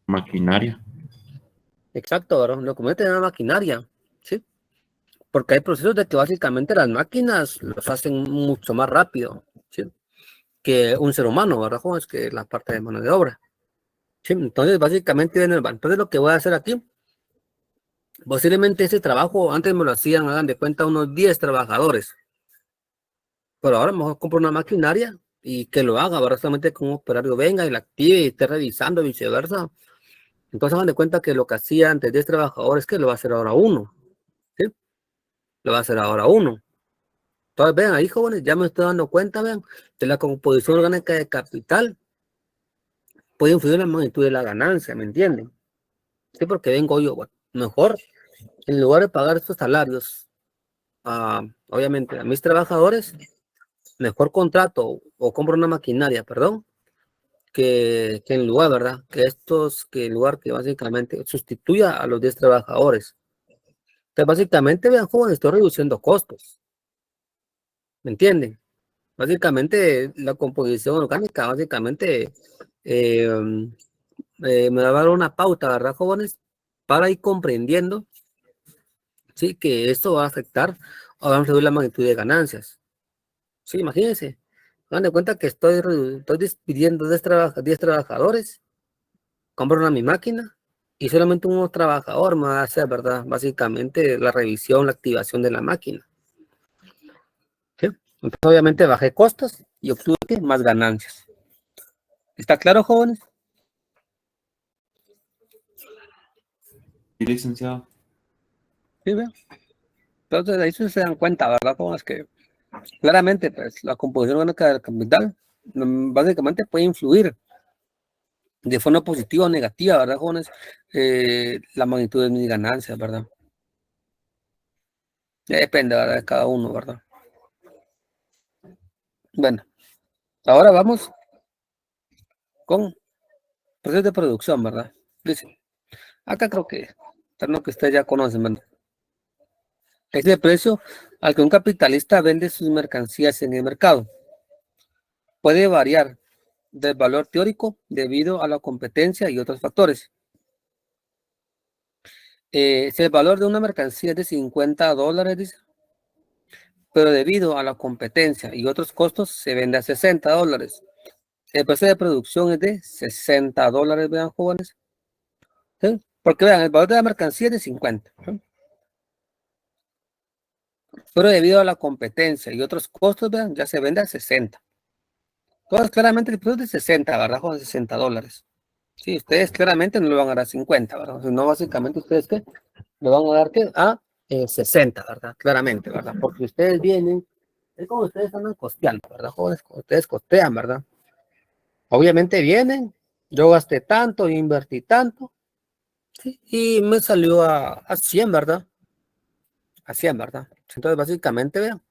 Maquinaria. Exacto, ¿verdad? Lo conviene tener maquinaria, ¿sí? Porque hay procesos de que básicamente las máquinas los hacen mucho más rápido, ¿sí? Que un ser humano, ¿verdad, jóvenes? Que la parte de mano de obra. ¿Sí? Entonces, básicamente, entonces lo que voy a hacer aquí, posiblemente ese trabajo antes me lo hacían, hagan de cuenta, unos 10 trabajadores. Pero ahora mejor compro una maquinaria y que lo haga, ¿verdad? Solamente que un operario venga y la active y esté revisando y viceversa. Entonces hagan de cuenta que lo que hacía antes 10 trabajadores, que lo va a hacer ahora uno. ¿Sí? Lo va a hacer ahora uno. Entonces, vean, ahí jóvenes, ya me estoy dando cuenta, vean, de la composición orgánica de capital puede influir en la magnitud de la ganancia, ¿me entienden? Sí, porque vengo yo, bueno, mejor, en lugar de pagar estos salarios, obviamente, a mis trabajadores, mejor contrato o compro una maquinaria, perdón, que en lugar, ¿verdad? Que en lugar que básicamente sustituya a los 10 trabajadores. Entonces, básicamente, vean, jóvenes, estoy reduciendo costos, ¿me entienden? Básicamente, la composición orgánica, básicamente, me va a dar una pauta, ¿verdad, jóvenes? Para ir comprendiendo, sí, que esto va a afectar o va a reducir la magnitud de ganancias. Sí, imagínense. Hagan de cuenta que estoy despidiendo 10 trabajadores, compro mi máquina y solamente un trabajador me va a hacer, ¿verdad? Básicamente la revisión, la activación de la máquina. ¿Sí? Entonces, obviamente bajé costos y obtuve ¿qué? Más ganancias. ¿Está claro, jóvenes? Sí, licenciado. Sí, vean. Entonces, ahí se dan cuenta, ¿verdad? Jóvenes, que claramente, pues, la composición orgánica del capital básicamente puede influir de forma positiva o negativa, ¿verdad, jóvenes? La magnitud de mis ganancias, ¿verdad? Ya depende, ¿verdad? De cada uno, ¿verdad? Bueno, ahora vamos con procesos de producción, ¿verdad? Dice, acá creo que, lo que ustedes ya conocen, ¿verdad? Es el precio al que un capitalista vende sus mercancías en el mercado. Puede variar del valor teórico debido a la competencia y otros factores. Si el valor de una mercancía es de $50, dice, pero debido a la competencia y otros costos se vende a $60. El precio de producción es de $60, vean, jóvenes. ¿Sí? Porque vean, el valor de la mercancía es de 50. ¿Sí? Pero debido a la competencia y otros costos, vean, ya se vende a 60. Entonces, claramente el precio es de 60, ¿verdad? Con $60. Sí, ustedes claramente no le van a dar 50, ¿verdad? Sino básicamente ustedes, ¿qué? Le van a dar, ¿qué? A 60, ¿verdad? Claramente, ¿verdad? Porque ustedes vienen, es como ustedes andan costeando, ¿verdad, jóvenes? Ustedes costean, ¿verdad? Obviamente vienen, yo gasté tanto, invertí tanto, ¿sí? Y me salió a 100, ¿verdad? A 100, ¿verdad? Entonces, básicamente, vean,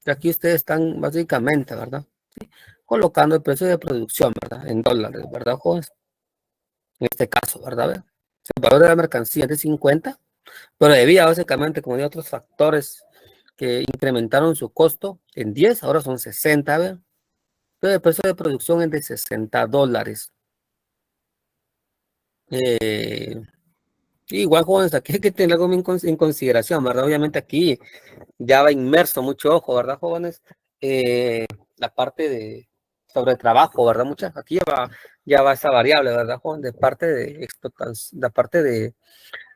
aquí ustedes están básicamente, ¿verdad? ¿Sí? Colocando el precio de producción, ¿verdad? En dólares, ¿verdad, jóvenes? En este caso, ¿verdad? Vean, el valor de la mercancía es de 50, pero debido básicamente, como de otros factores que incrementaron su costo en 10, ahora son 60, ¿vean? Entonces, el precio de producción es de $60. Igual, jóvenes, aquí hay que tener algo en consideración, ¿verdad? Obviamente aquí ya va inmerso mucho ojo, ¿verdad, jóvenes? La parte de sobre trabajo, ¿verdad? Aquí ya va esa variable, ¿verdad, jóvenes? De parte de explotación, la parte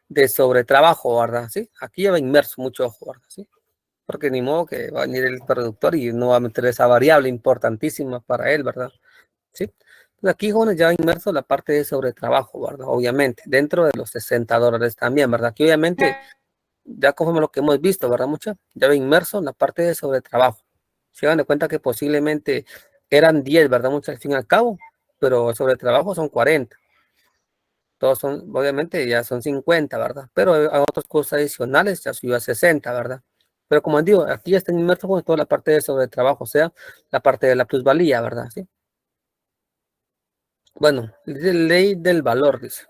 de sobre trabajo, ¿verdad? Sí, aquí ya va inmerso mucho ojo, ¿verdad? Sí, porque ni modo que va a venir el productor y no va a meter esa variable importantísima para él, ¿verdad? Sí. Entonces aquí, jóvenes, ya va inmerso la parte de sobre trabajo, ¿verdad? Obviamente, dentro de los $60 también, ¿verdad? Aquí obviamente ya conforme lo que hemos visto, ¿verdad? Ya va inmerso en la parte de sobre trabajo. Se dan de cuenta que posiblemente eran 10, ¿verdad? Al fin y al cabo, pero sobre trabajo son 40. Todos son, obviamente ya son 50, ¿verdad? Pero hay otros costos adicionales, ya subió a 60, ¿verdad? Pero como digo, aquí ya está inmerso con toda la parte de sobre trabajo, o sea, la parte de la plusvalía, ¿verdad? ¿Sí? Bueno, ley del valor, dice.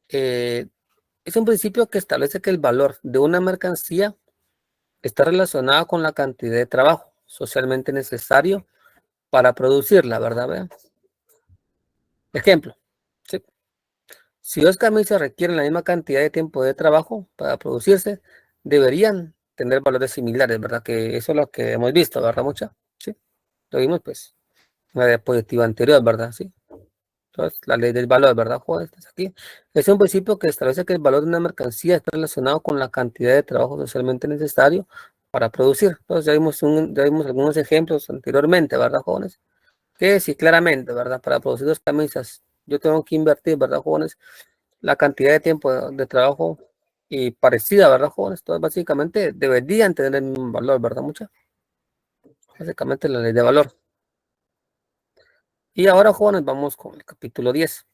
Es un principio que establece que el valor de una mercancía está relacionado con la cantidad de trabajo socialmente necesario para producirla, ¿verdad? Vean. Ejemplo, ¿sí? Si 2 camisas requieren la misma cantidad de tiempo de trabajo para producirse, deberían tener valores similares, ¿verdad? Que eso es lo que hemos visto, ¿verdad? ¿Sí? Lo vimos, pues, en la diapositiva anterior, ¿verdad? Sí. Entonces, la ley del valor, ¿verdad, jóvenes? Aquí es un principio que establece que el valor de una mercancía está relacionado con la cantidad de trabajo socialmente necesario para producir. Entonces, ya vimos algunos ejemplos anteriormente, ¿verdad, jóvenes? Que sí, claramente, ¿verdad? Para producir 2 camisas, yo tengo que invertir, ¿verdad, jóvenes? La cantidad de tiempo de trabajo y parecida, ¿verdad, jóvenes? Entonces, básicamente, deberían tener el mismo valor, ¿verdad, Básicamente, la ley de valor. Y ahora, jóvenes, vamos con el capítulo 10.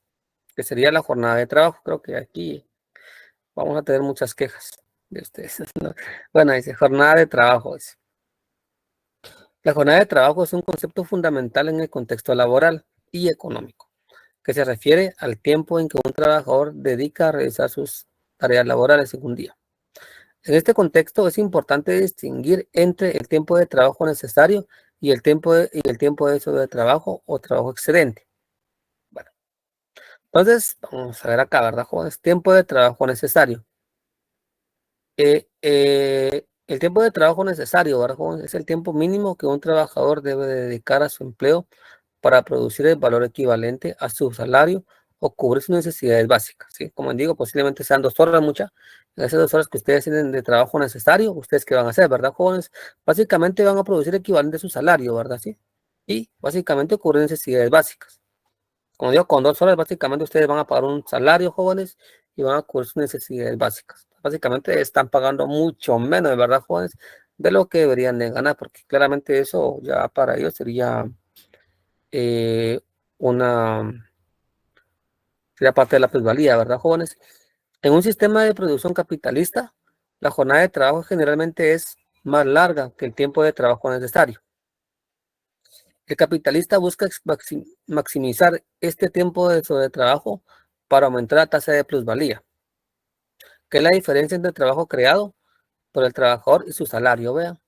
Que sería la jornada de trabajo. Creo que aquí vamos a tener muchas quejas de ustedes, ¿no? Bueno, dice jornada de trabajo. Dice. La jornada de trabajo es un concepto fundamental en el contexto laboral y económico, que se refiere al tiempo en que un trabajador dedica a realizar sus tareas laborales en un día. En este contexto es importante distinguir entre el tiempo de trabajo necesario y el tiempo de sobretrabajo o trabajo excedente. Bueno, entonces vamos a ver acá, ¿verdad, jóvenes? Tiempo de trabajo necesario. El tiempo de trabajo necesario, ¿verdad, jóvenes? Es el tiempo mínimo que un trabajador debe dedicar a su empleo para producir el valor equivalente a su salario o cubrir sus necesidades básicas, ¿sí? Como digo, posiblemente sean 2 horas, en esas 2 horas que ustedes tienen de trabajo necesario, ¿ustedes qué van a hacer, verdad, jóvenes? Básicamente van a producir equivalente a su salario, ¿verdad, sí? Y básicamente cubrir necesidades básicas. Como digo, con 2 horas básicamente ustedes van a pagar un salario, jóvenes, y van a cubrir sus necesidades básicas. Básicamente están pagando mucho menos, ¿verdad, jóvenes? De lo que deberían de ganar, porque claramente eso ya para ellos sería eh, sería parte de la plusvalía, ¿verdad, jóvenes? En un sistema de producción capitalista, la jornada de trabajo generalmente es más larga que el tiempo de trabajo necesario. El capitalista busca maximizar este tiempo de sobretrabajo para aumentar la tasa de plusvalía, que es la diferencia entre el trabajo creado por el trabajador y su salario, vean.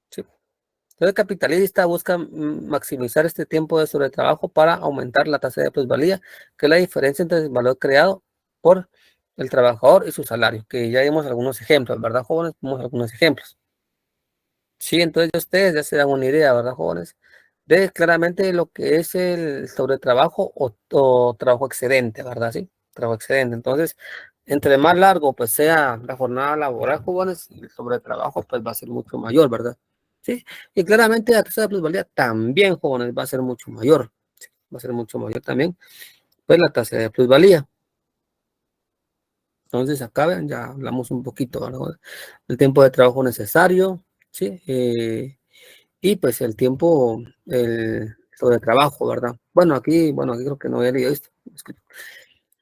¿Sí? Entonces, el capitalista busca maximizar este tiempo de sobretrabajo para aumentar la tasa de plusvalía, que es la diferencia entre el valor creado por el trabajador y su salario, que ya vimos algunos ejemplos, ¿verdad, jóvenes? Vimos algunos ejemplos. Sí, entonces ya ustedes ya se dan una idea, ¿verdad, jóvenes? De claramente lo que es el sobretrabajo o trabajo excedente, ¿verdad? Sí, trabajo excedente. Entonces, entre más largo pues sea la jornada laboral, jóvenes, el sobretrabajo pues va a ser mucho mayor, ¿verdad? Sí, y claramente la tasa de plusvalía también, jóvenes, va a ser mucho mayor. Sí, va a ser mucho mayor también, pues la tasa de plusvalía. Entonces, acá ven, ya hablamos un poquito, ¿verdad? El tiempo de trabajo necesario, ¿sí? Y pues el tiempo sobre trabajo, ¿verdad? Bueno, aquí creo que no había leído esto.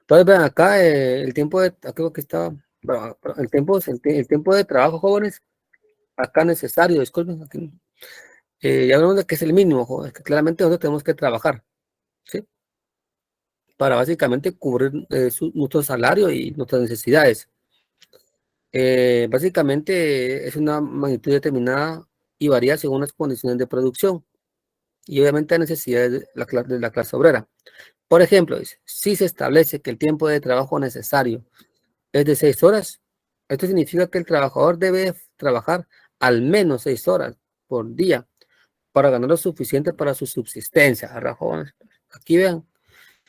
Entonces, vean acá el tiempo de, aquí creo que estaba, bueno, el tiempo, el tiempo de trabajo, jóvenes, acá necesario, disculpen, aquí, ya hablamos de que es el mínimo, jóvenes, que claramente nosotros tenemos que trabajar, ¿sí? Para básicamente cubrir nuestro salario y nuestras necesidades. Básicamente es una magnitud determinada y varía según las condiciones de producción y obviamente las necesidades de la clase obrera. Por ejemplo, dice, si se establece que el tiempo de trabajo necesario es de 6 horas, esto significa que el trabajador debe trabajar al menos 6 horas por día para ganar lo suficiente para su subsistencia, ¿verdad, jóvenes? Aquí vean,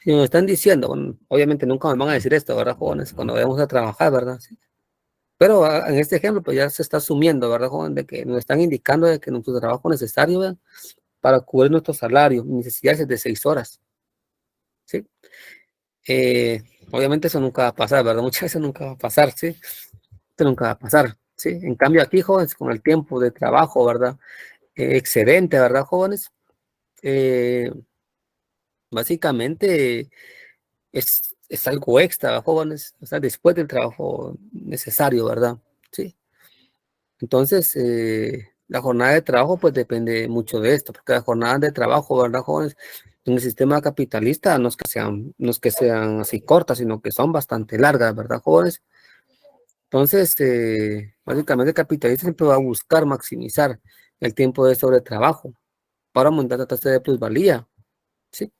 si nos están diciendo, bueno, obviamente nunca me van a decir esto, ¿verdad, jóvenes? Cuando vayamos a trabajar, ¿verdad? Sí. Pero en este ejemplo, pues ya se está asumiendo, ¿verdad, joven? De que nos están indicando de que nuestro trabajo necesario, ¿verdad? Para cubrir nuestro salario, necesidades de 6 horas, ¿sí? Obviamente eso nunca va a pasar, ¿verdad? Muchas veces nunca va a pasar, ¿sí? Esto nunca va a pasar, ¿sí? En cambio aquí, jóvenes, con el tiempo de trabajo, ¿verdad? Excedente, ¿verdad, jóvenes? Eh, Básicamente es algo extra, jóvenes, o sea, después del trabajo necesario, ¿verdad? Sí. Entonces, la jornada de trabajo pues depende mucho de esto, porque las jornadas de trabajo, ¿verdad, jóvenes? En el sistema capitalista no es que sean así cortas, sino que son bastante largas, ¿verdad, jóvenes? Entonces, básicamente el capitalista siempre va a buscar maximizar el tiempo de sobretrabajo para aumentar la tasa de plusvalía, ¿sí?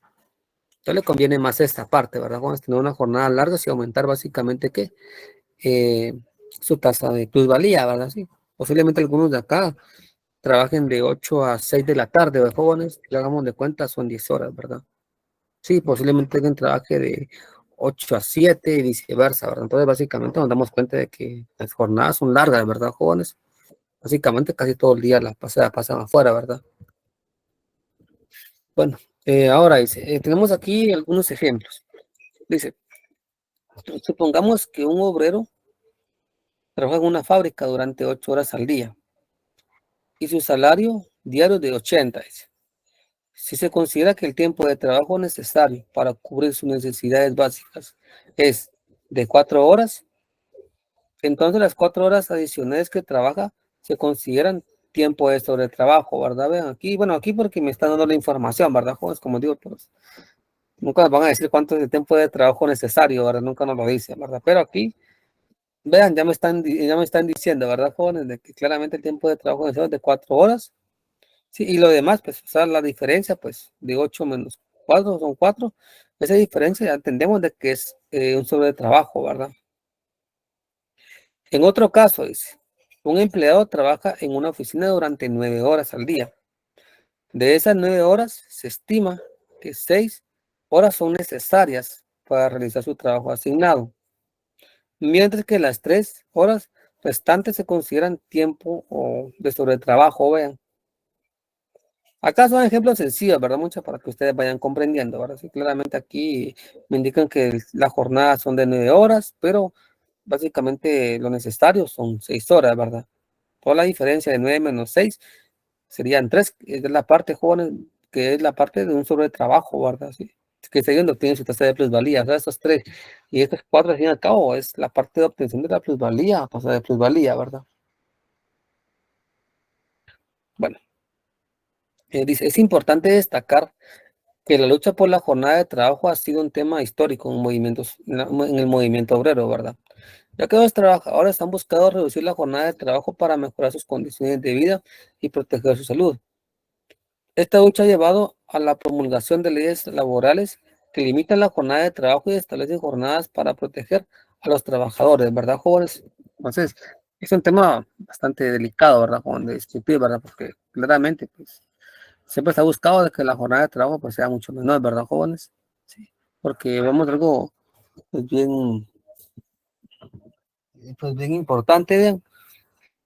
Entonces le conviene más esta parte, ¿verdad, jóvenes? Tener una jornada larga y aumentar básicamente, ¿qué? Su tasa de plusvalía, ¿verdad? Sí. Posiblemente algunos de acá trabajen de 8 a 6 de la tarde, ¿verdad, jóvenes? Le hagamos de cuenta, son 10 horas, ¿verdad? Sí, posiblemente alguien trabaje de 8 a 7 y viceversa, ¿verdad? Entonces, básicamente nos damos cuenta de que las jornadas son largas, ¿verdad, jóvenes? Básicamente casi todo el día pasan afuera, ¿verdad? Bueno, ahora dice, tenemos aquí algunos ejemplos. Dice, supongamos que un obrero trabaja en una fábrica durante 8 horas al día y su salario diario de 80, dice. Si se considera que el tiempo de trabajo necesario para cubrir sus necesidades básicas es de 4 horas, entonces las 4 horas adicionales que trabaja se consideran tiempo de sobretrabajo, ¿verdad? Vean aquí, bueno, aquí porque me están dando la información, ¿verdad, jóvenes? Como digo, pues, nunca nos van a decir cuánto es el tiempo de trabajo necesario, ¿verdad? Nunca nos lo dicen, ¿verdad? Pero aquí, vean, ya me están diciendo, ¿verdad, jóvenes? De que claramente el tiempo de trabajo necesario es de 4 horas. Sí, y lo demás, pues, o sea, la diferencia, pues, de 8 menos 4 son 4. Esa diferencia ya entendemos de que es un sobretrabajo, ¿verdad? En otro caso, dice, un empleado trabaja en una oficina durante 9 horas al día. De esas 9 horas, se estima que 6 horas son necesarias para realizar su trabajo asignado, mientras que las 3 horas restantes se consideran tiempo de sobretrabajo, vean. Acá son ejemplos sencillos, ¿verdad? Muchos para que ustedes vayan comprendiendo, ¿verdad? Sí, claramente aquí me indican que las jornadas son de 9 horas, pero básicamente lo necesario son 6 horas, ¿verdad? Toda la diferencia de 9 menos 6 serían 3, que es la parte, jóvenes, que es la parte de un sobretrabajo, ¿verdad? Sí. Que segundo obtiene su tasa de plusvalía, o sea, estos 3 y estos 4 al fin y al cabo es la parte de obtención de la plusvalía, tasa de plusvalía, ¿verdad? Bueno, dice, es importante destacar que la lucha por la jornada de trabajo ha sido un tema histórico en el movimiento obrero, ¿verdad? Ya que los trabajadores han buscado reducir la jornada de trabajo para mejorar sus condiciones de vida y proteger su salud. Esta lucha ha llevado a la promulgación de leyes laborales que limitan la jornada de trabajo y establecen jornadas para proteger a los trabajadores, ¿verdad, jóvenes? Entonces, Es un tema bastante delicado, ¿verdad? Juan, de discutir, ¿verdad? Porque claramente, pues, siempre se ha buscado de que la jornada de trabajo pues sea mucho menor, ¿verdad, jóvenes? Sí. Porque vemos algo pues, bien importante, vean.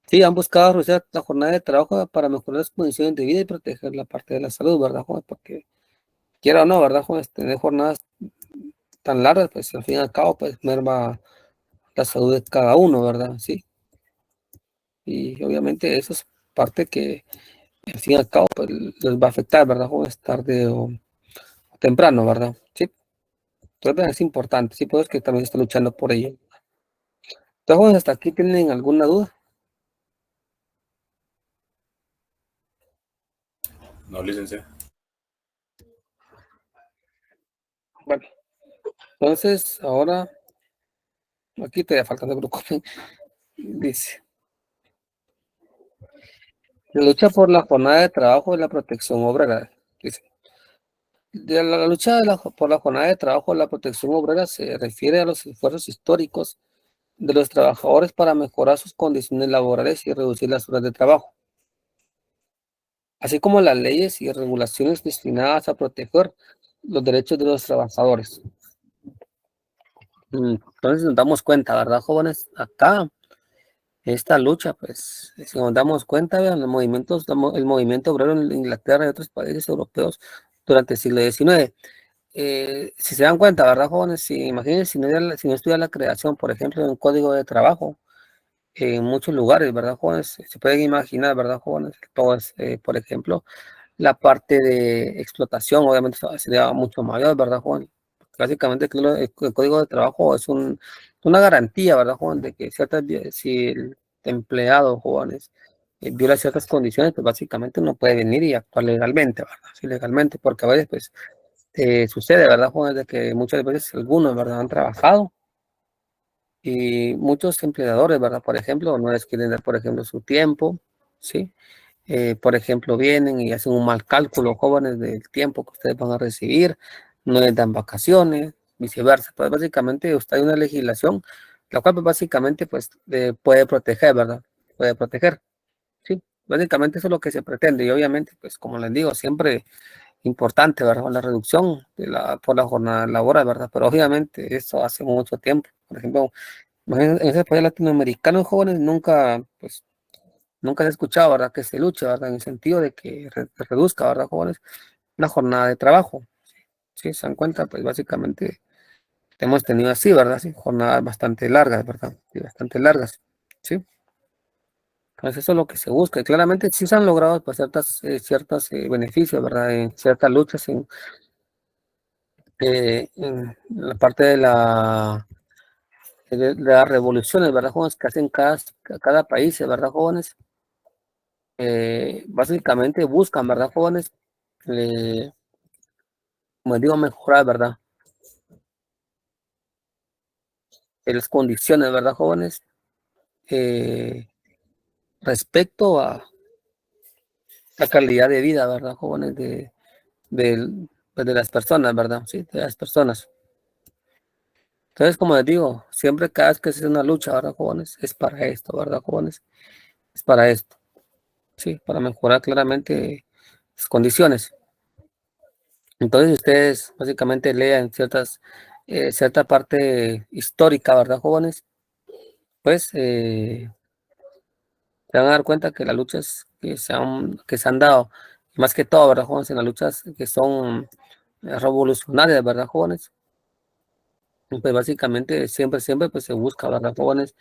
Sí, han buscado reducir la jornada de trabajo para mejorar las condiciones de vida y proteger la parte de la salud, ¿verdad, jóvenes? Porque quiera o no, ¿verdad, jóvenes? Tener jornadas tan largas, pues al fin y al cabo, pues merma la salud de cada uno, ¿verdad? Sí. Y obviamente eso es parte que al fin y al cabo pues, les va a afectar, ¿verdad, jóvenes? Tarde o temprano, ¿verdad? Sí. Entonces es importante, sí, pues que también está luchando por ello. Entonces, jóvenes, hasta aquí tienen alguna duda. No, licenciado. Bueno, entonces ahora, aquí te falta, no se preocupen. Dice, la lucha por la jornada de trabajo y la protección obrera. Dice, la lucha por la jornada de trabajo y la protección obrera se refiere a los esfuerzos históricos de los trabajadores para mejorar sus condiciones laborales y reducir las horas de trabajo, así como las leyes y regulaciones destinadas a proteger los derechos de los trabajadores. Entonces nos damos cuenta, ¿verdad, jóvenes? Acá, esta lucha, pues, si nos damos cuenta, vean, el movimiento obrero en Inglaterra y otros países europeos durante el siglo XIX. Si se dan cuenta, ¿verdad, jóvenes? Si imagínense, si no estudia la creación, por ejemplo, de un código de trabajo, en muchos lugares, ¿verdad, jóvenes? Se pueden imaginar, ¿verdad, jóvenes? Todas, por ejemplo, la parte de explotación, obviamente, sería mucho mayor, ¿verdad, jóvenes? Básicamente, el código de trabajo es una garantía, ¿verdad, jóvenes? De que si el empleado, jóvenes, viola ciertas condiciones, pues básicamente no puede venir y actuar legalmente, ¿verdad? Sí, legalmente, porque a veces, pues, sucede, ¿verdad, jóvenes? De que muchas veces algunos, ¿verdad? Han trabajado y muchos empleadores, ¿verdad? Por ejemplo, no les quieren dar, por ejemplo, su tiempo, ¿sí? Por ejemplo, vienen y hacen un mal cálculo, jóvenes, del tiempo que ustedes van a recibir, no les dan vacaciones, viceversa. Pues básicamente usted hay una legislación, la cual pues, básicamente pues puede proteger, ¿verdad? Puede proteger, ¿sí? Básicamente eso es lo que se pretende y obviamente, pues como les digo, siempre importante, ¿verdad? La reducción por la jornada laboral, ¿verdad? Pero obviamente eso hace mucho tiempo. Por ejemplo, imagínense, en ese país latinoamericano, jóvenes, nunca se ha escuchado, ¿verdad? Que se luche, ¿verdad? En el sentido de que reduzca, ¿verdad, jóvenes? La jornada de trabajo. Sí, se dan cuenta, pues básicamente hemos tenido así, ¿verdad? Sí, jornadas bastante largas, ¿verdad? Sí, bastante largas. Sí. Entonces eso es lo que se busca. Y claramente sí se han logrado pues, ciertos beneficios, ¿verdad? En ciertas luchas en la parte de las revoluciones, ¿verdad, jóvenes? Que hacen cada país, ¿verdad, jóvenes? Básicamente buscan, ¿verdad, jóvenes? Eh, Como digo, mejorar, ¿verdad? Las condiciones, ¿verdad, jóvenes? Eh, Respecto a la calidad de vida, ¿verdad, jóvenes? Pues, de las personas, ¿verdad? Sí, de las personas. Entonces, como les digo, siempre cada vez que se hace una lucha, ¿verdad, jóvenes? Es para esto, ¿verdad, jóvenes? Es para esto, sí, para mejorar claramente las condiciones. Entonces, ustedes básicamente lean cierta parte histórica, ¿verdad, jóvenes? Pues se van a dar cuenta que las luchas que se han dado, más que todo, ¿verdad, jóvenes? En las luchas que son revolucionarias, ¿verdad, jóvenes? Pues básicamente siempre pues se busca, ¿verdad, jóvenes?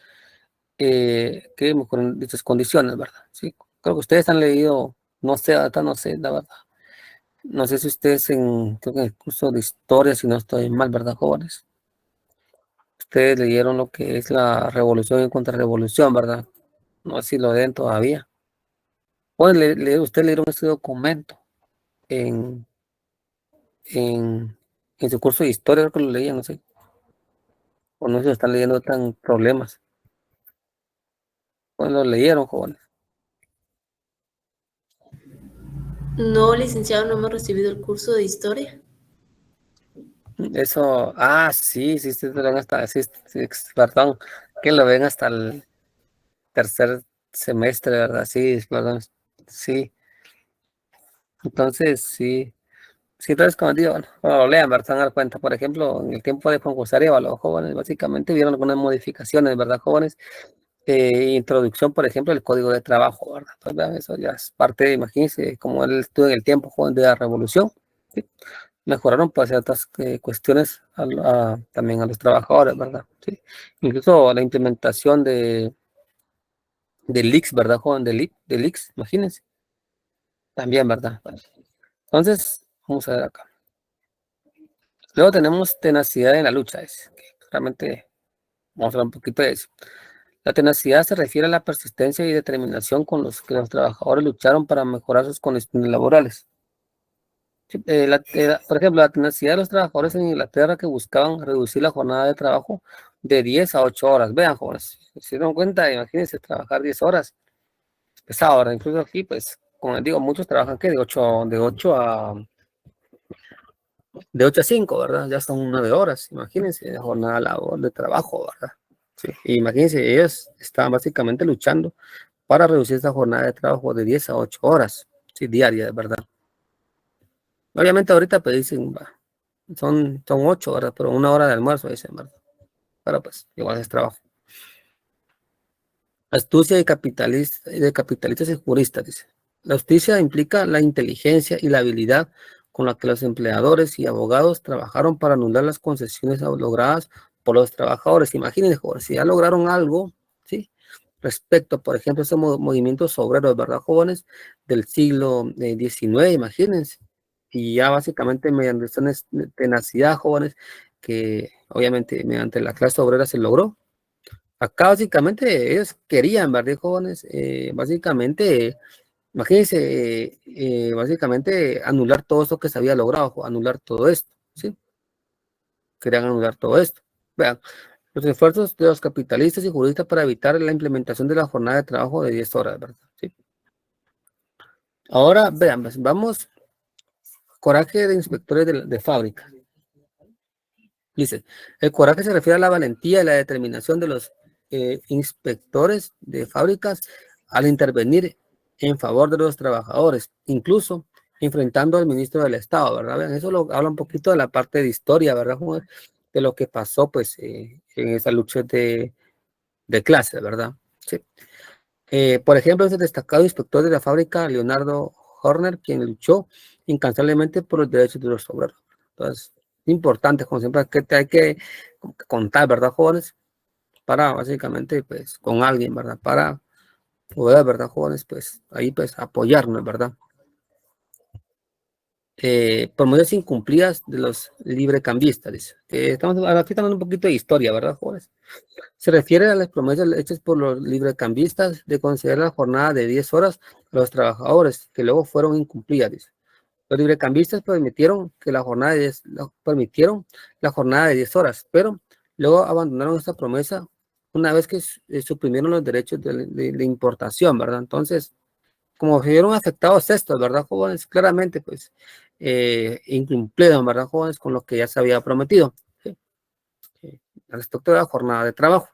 Que mejoren dichas condiciones, ¿verdad? Sí, creo que ustedes han leído, no sé, ahorita no sé, la verdad. No sé si ustedes creo que en el curso de historia, si no estoy mal, ¿verdad, jóvenes? Ustedes leyeron lo que es la revolución y contrarrevolución, ¿verdad? No sé si lo leen todavía. Pueden ustedes leyeron este documento en, en su curso de historia, creo que lo leían, no sé. O no sé si lo están leyendo tan problemas. Bueno, lo leyeron, jóvenes. No, licenciado, no hemos recibido el curso de historia. Eso, sí, te lo ven hasta, sí, perdón, que lo ven hasta tercer semestre, ¿verdad? Sí, perdón. Sí. Entonces, sí. Sí, entonces, como digo, bueno, cuando lo lean, ¿verdad? Se van a dar cuenta. Por ejemplo, en el tiempo de concursar y evaluar, jóvenes, básicamente vieron algunas modificaciones, ¿verdad, jóvenes? Introducción, por ejemplo, del código de trabajo, ¿verdad? Entonces, vean, eso ya es parte, imagínense, como él estuvo en el tiempo, joven, de la revolución, ¿sí? Mejoraron pues ciertas cuestiones también a los trabajadores, ¿verdad? ¿Sí? Incluso la implementación del LIX, ¿verdad, joven? Del LIX, imagínense, también, ¿verdad? Entonces, vamos a ver acá. Luego tenemos tenacidad en la lucha, que realmente vamos a hablar un poquito de eso. La tenacidad se refiere a la persistencia y determinación con los que los trabajadores lucharon para mejorar sus condiciones laborales. Sí, por ejemplo, la tenacidad de los trabajadores en Inglaterra que buscaban reducir la jornada de trabajo de 10 a 8 horas. Vean, jóvenes, se dieron cuenta, imagínense trabajar 10 horas. Es pesado, ¿verdad? Incluso aquí, pues, como les digo, muchos trabajan que de 8 a 5, ¿verdad? Ya son 9 horas, imagínense, de jornada de trabajo, ¿verdad? Sí. Y imagínense, ellos estaban básicamente luchando para reducir esta jornada de trabajo de 10 a 8 horas, sí, diarias, ¿verdad? Obviamente ahorita pues dicen, son 8 horas, pero 1 hora de almuerzo, dicen, ¿verdad? Pero pues igual es trabajo. Astucia de capitalistas y juristas, dice. La astucia implica la inteligencia y la habilidad con la que los empleadores y abogados trabajaron para anular las concesiones logradas por los trabajadores. Imagínense, jóvenes, si ya lograron algo, ¿sí? Respecto, por ejemplo, a esos movimientos obreros, ¿verdad, jóvenes? Del siglo XIX, imagínense. Y ya básicamente mediante esta tenacidad, jóvenes, que obviamente mediante la clase obrera se logró. Acá básicamente ellos querían, ¿verdad, jóvenes? Básicamente, imagínense, básicamente anular todo esto que se había logrado, anular todo esto, ¿sí? Querían anular todo esto. Vean, los esfuerzos de los capitalistas y juristas para evitar la implementación de la jornada de trabajo de 10 horas, ¿verdad? ¿Sí? Ahora, vean, pues, vamos, coraje de inspectores de fábrica. Dice, el coraje se refiere a la valentía y la determinación de los inspectores de fábricas al intervenir en favor de los trabajadores, incluso enfrentando al ministro del Estado, ¿verdad? Vean, eso habla un poquito de la parte de historia, ¿verdad, Juan? De lo que pasó, pues, en esa lucha de clase, ¿verdad? Sí. Por ejemplo, es el destacado inspector de la fábrica, Leonardo Horner, quien luchó incansablemente por los derechos de los obreros. Entonces, importante, como siempre, que hay que contar, ¿verdad, jóvenes? Para básicamente, pues, con alguien, ¿verdad? Para poder, ¿verdad, jóvenes? Pues, ahí, pues, apoyarnos, ¿verdad? Promesas incumplidas de los librecambistas, dice. Aquí estamos un poquito de historia, ¿verdad, jóvenes? Se refiere a las promesas hechas por los librecambistas de conceder la jornada de 10 horas a los trabajadores, que luego fueron incumplidas, dice. Los librecambistas permitieron permitieron la jornada de 10 horas, pero luego abandonaron esta promesa una vez que suprimieron los derechos de importación, ¿verdad? Entonces, como se vieron afectados estos, ¿verdad, jóvenes? Claramente, pues, incumplieron, ¿verdad, jóvenes? Con lo que ya se había prometido, ¿sí? Respecto a la jornada de trabajo.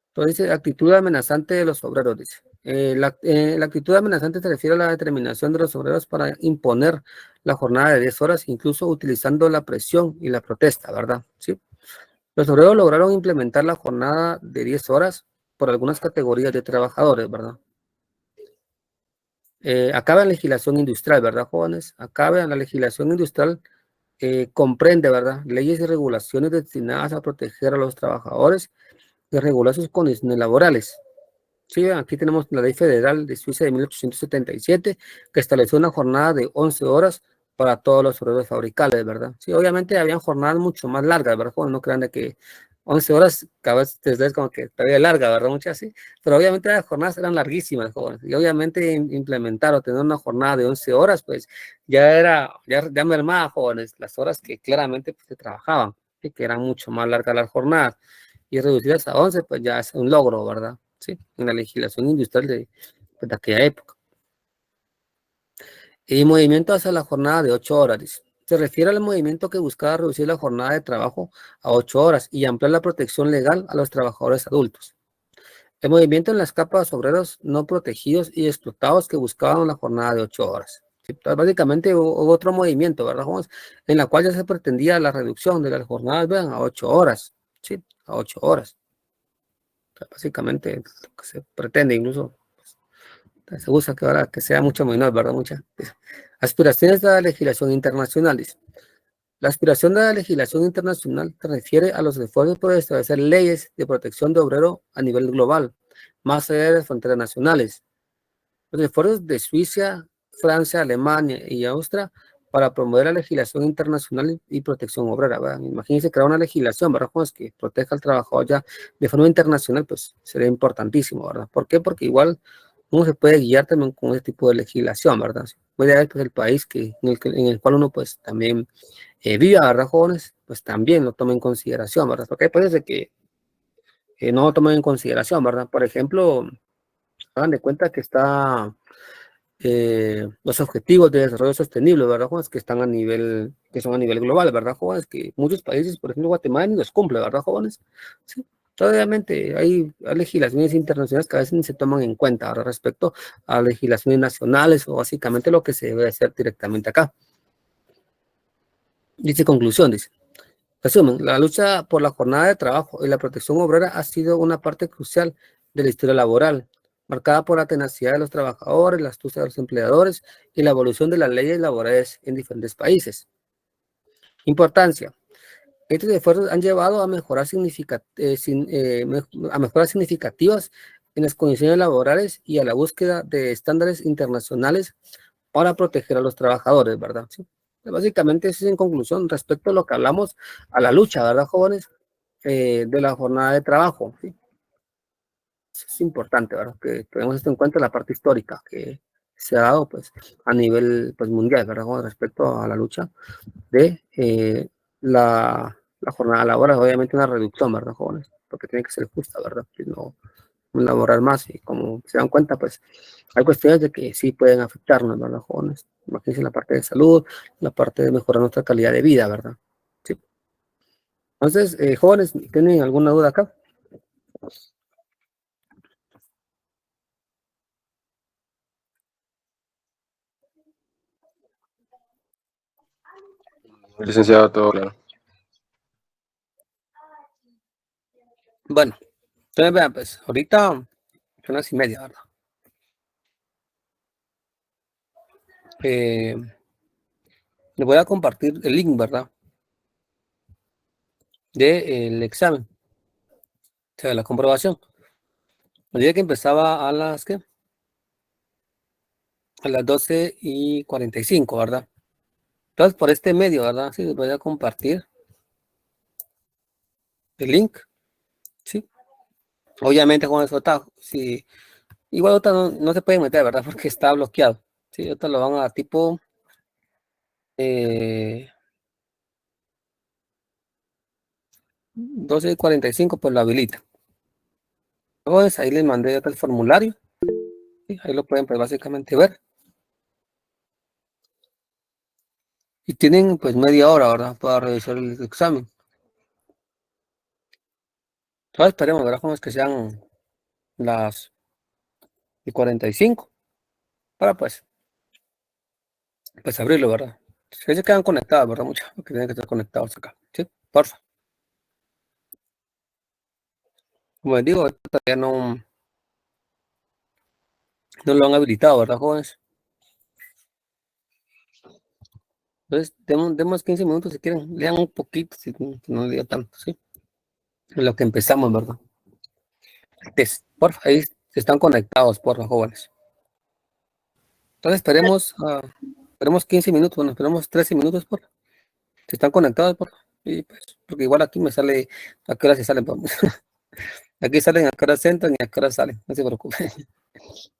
Entonces dice, actitud amenazante de los obreros, dice. La actitud amenazante se refiere a la determinación de los obreros para imponer la jornada de 10 horas, incluso utilizando la presión y la protesta, ¿verdad? Sí. Los obreros lograron implementar la jornada de 10 horas por algunas categorías de trabajadores, ¿verdad? Acá la legislación industrial, ¿verdad, jóvenes? Acá la legislación industrial comprende, ¿verdad? Leyes y regulaciones destinadas a proteger a los trabajadores y regular sus condiciones laborales. Sí, aquí tenemos la ley federal de Suiza de 1877 que estableció una jornada de 11 horas para todos los obreros fabricables, ¿verdad? Sí, obviamente habían jornadas mucho más largas, ¿verdad? No crean de que 11 horas cada vez es como que todavía larga, ¿verdad? Muchas así, pero obviamente las jornadas eran larguísimas, jóvenes, y obviamente implementar o tener una jornada de 11 horas, pues ya mermaba, jóvenes, las horas que claramente pues, se trabajaban, y que eran mucho más largas las jornadas, y reducidas a 11, pues ya es un logro, ¿verdad? Sí, en la legislación industrial pues, de aquella época. Y movimiento hacia la jornada de 8 horas, dice. Se refiere al movimiento que buscaba reducir la jornada de trabajo a 8 horas y ampliar la protección legal a los trabajadores adultos. El movimiento en las capas obreros no protegidos y explotados que buscaban una jornada de 8 horas. ¿Sí? Entonces, básicamente hubo otro movimiento, ¿verdad, jóvenes? En la cual ya se pretendía la reducción de las jornadas, vean, a 8 horas. ¿Sí? A 8 horas. Entonces, básicamente lo que se pretende, incluso pues, se usa que ahora que sea mucho menor, ¿verdad? Muchas aspiraciones de la legislación internacional, dice. La aspiración de la legislación internacional se refiere a los esfuerzos por establecer leyes de protección de obrero a nivel global, más allá de las fronteras nacionales. Los esfuerzos de Suiza, Francia, Alemania y Austria para promover la legislación internacional y protección obrera, ¿verdad? Imagínense crear una legislación, ¿verdad? Pues, que proteja al trabajador ya de forma internacional, pues sería importantísimo, ¿verdad? ¿Por qué? Porque igual uno se puede guiar también con ese tipo de legislación, ¿verdad? Puede haber pues, el país en el cual uno pues también viva, ¿verdad, jóvenes? Pues también lo toma en consideración, ¿verdad? Porque hay países de que no lo toman en consideración, ¿verdad? Por ejemplo, hagan de cuenta que está los objetivos de desarrollo sostenible, ¿verdad, jóvenes? Que están que son a nivel global, ¿verdad, jóvenes? Que muchos países, por ejemplo, Guatemala, ni los cumple, ¿verdad, jóvenes? Sí. Obviamente hay legislaciones internacionales que a veces ni se toman en cuenta, ¿verdad? Respecto a legislaciones nacionales o básicamente lo que se debe hacer directamente acá. Dice conclusión, dice. Resumen, la lucha por la jornada de trabajo y la protección obrera ha sido una parte crucial de la historia laboral, marcada por la tenacidad de los trabajadores, la astucia de los empleadores y la evolución de las leyes laborales en diferentes países. Importancia. Estos esfuerzos han llevado a mejoras significativas en las condiciones laborales y a la búsqueda de estándares internacionales para proteger a los trabajadores, ¿verdad? ¿Sí? Básicamente, eso es en conclusión respecto a lo que hablamos a la lucha, ¿verdad, jóvenes? De la jornada de trabajo, ¿sí? Eso es importante, ¿verdad? Que tenemos esto en cuenta la parte histórica que se ha dado, pues, a nivel pues, mundial, ¿verdad? Con respecto a la lucha de la jornada laboral, obviamente una reducción, ¿verdad, jóvenes? Porque tiene que ser justa, ¿verdad? Que no laborar más y como se dan cuenta, pues, hay cuestiones de que sí pueden afectarnos, ¿verdad, jóvenes? Imagínense la parte de salud, la parte de mejorar nuestra calidad de vida, ¿verdad? Sí. Entonces, jóvenes, ¿tienen alguna duda acá? Licenciado, todo claro. Bueno, entonces vean, pues, ahorita son las 1:30, ¿verdad? Les voy a compartir el link, ¿verdad? Del examen, o sea, de la comprobación. Me dije que empezaba a las, ¿qué? A las 12:45, ¿verdad? Entonces, por este medio, ¿verdad? Sí, les voy a compartir el link, ¿sí? Obviamente con eso está, sí, igual ahorita no se puede meter, ¿verdad? Porque está bloqueado, ¿sí? Ahorita lo van a tipo 12:45, pues lo habilita. Luego ahí les mandé el formulario, ¿sí? Ahí lo pueden pues básicamente ver. Y tienen pues media hora, ¿verdad? Para revisar el examen. Entonces esperemos, ¿verdad? Como es que sean las 45 para pues abrirlo, ¿verdad? Si se quedan conectados, ¿verdad? Muchos que tienen que estar conectados acá, ¿sí? Porfa. Como les digo, todavía no lo han habilitado, ¿verdad, jóvenes? Entonces, demos 15 minutos si quieren, lean un poquito, si no lean tanto, ¿sí? En lo que empezamos, ¿verdad? Porfa, ahí están conectados, porfa, jóvenes. Entonces esperemos 15 minutos, bueno, esperemos 13 minutos, porfa. Si están conectados, porfa. Y pues, porque igual aquí me sale a qué hora se salen, porfa. Aquí salen a qué hora entran y a qué hora salen, no se preocupen.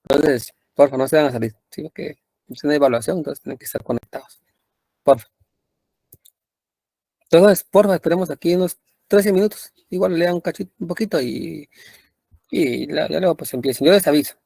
Entonces, porfa, no se van a salir, ¿sí? Porque es una evaluación, entonces tienen que estar conectados. Porfa. Entonces, porfa, esperemos aquí unos 13 minutos. Igual lean un cachito, un poquito y ya luego pues empiecen. Yo les aviso.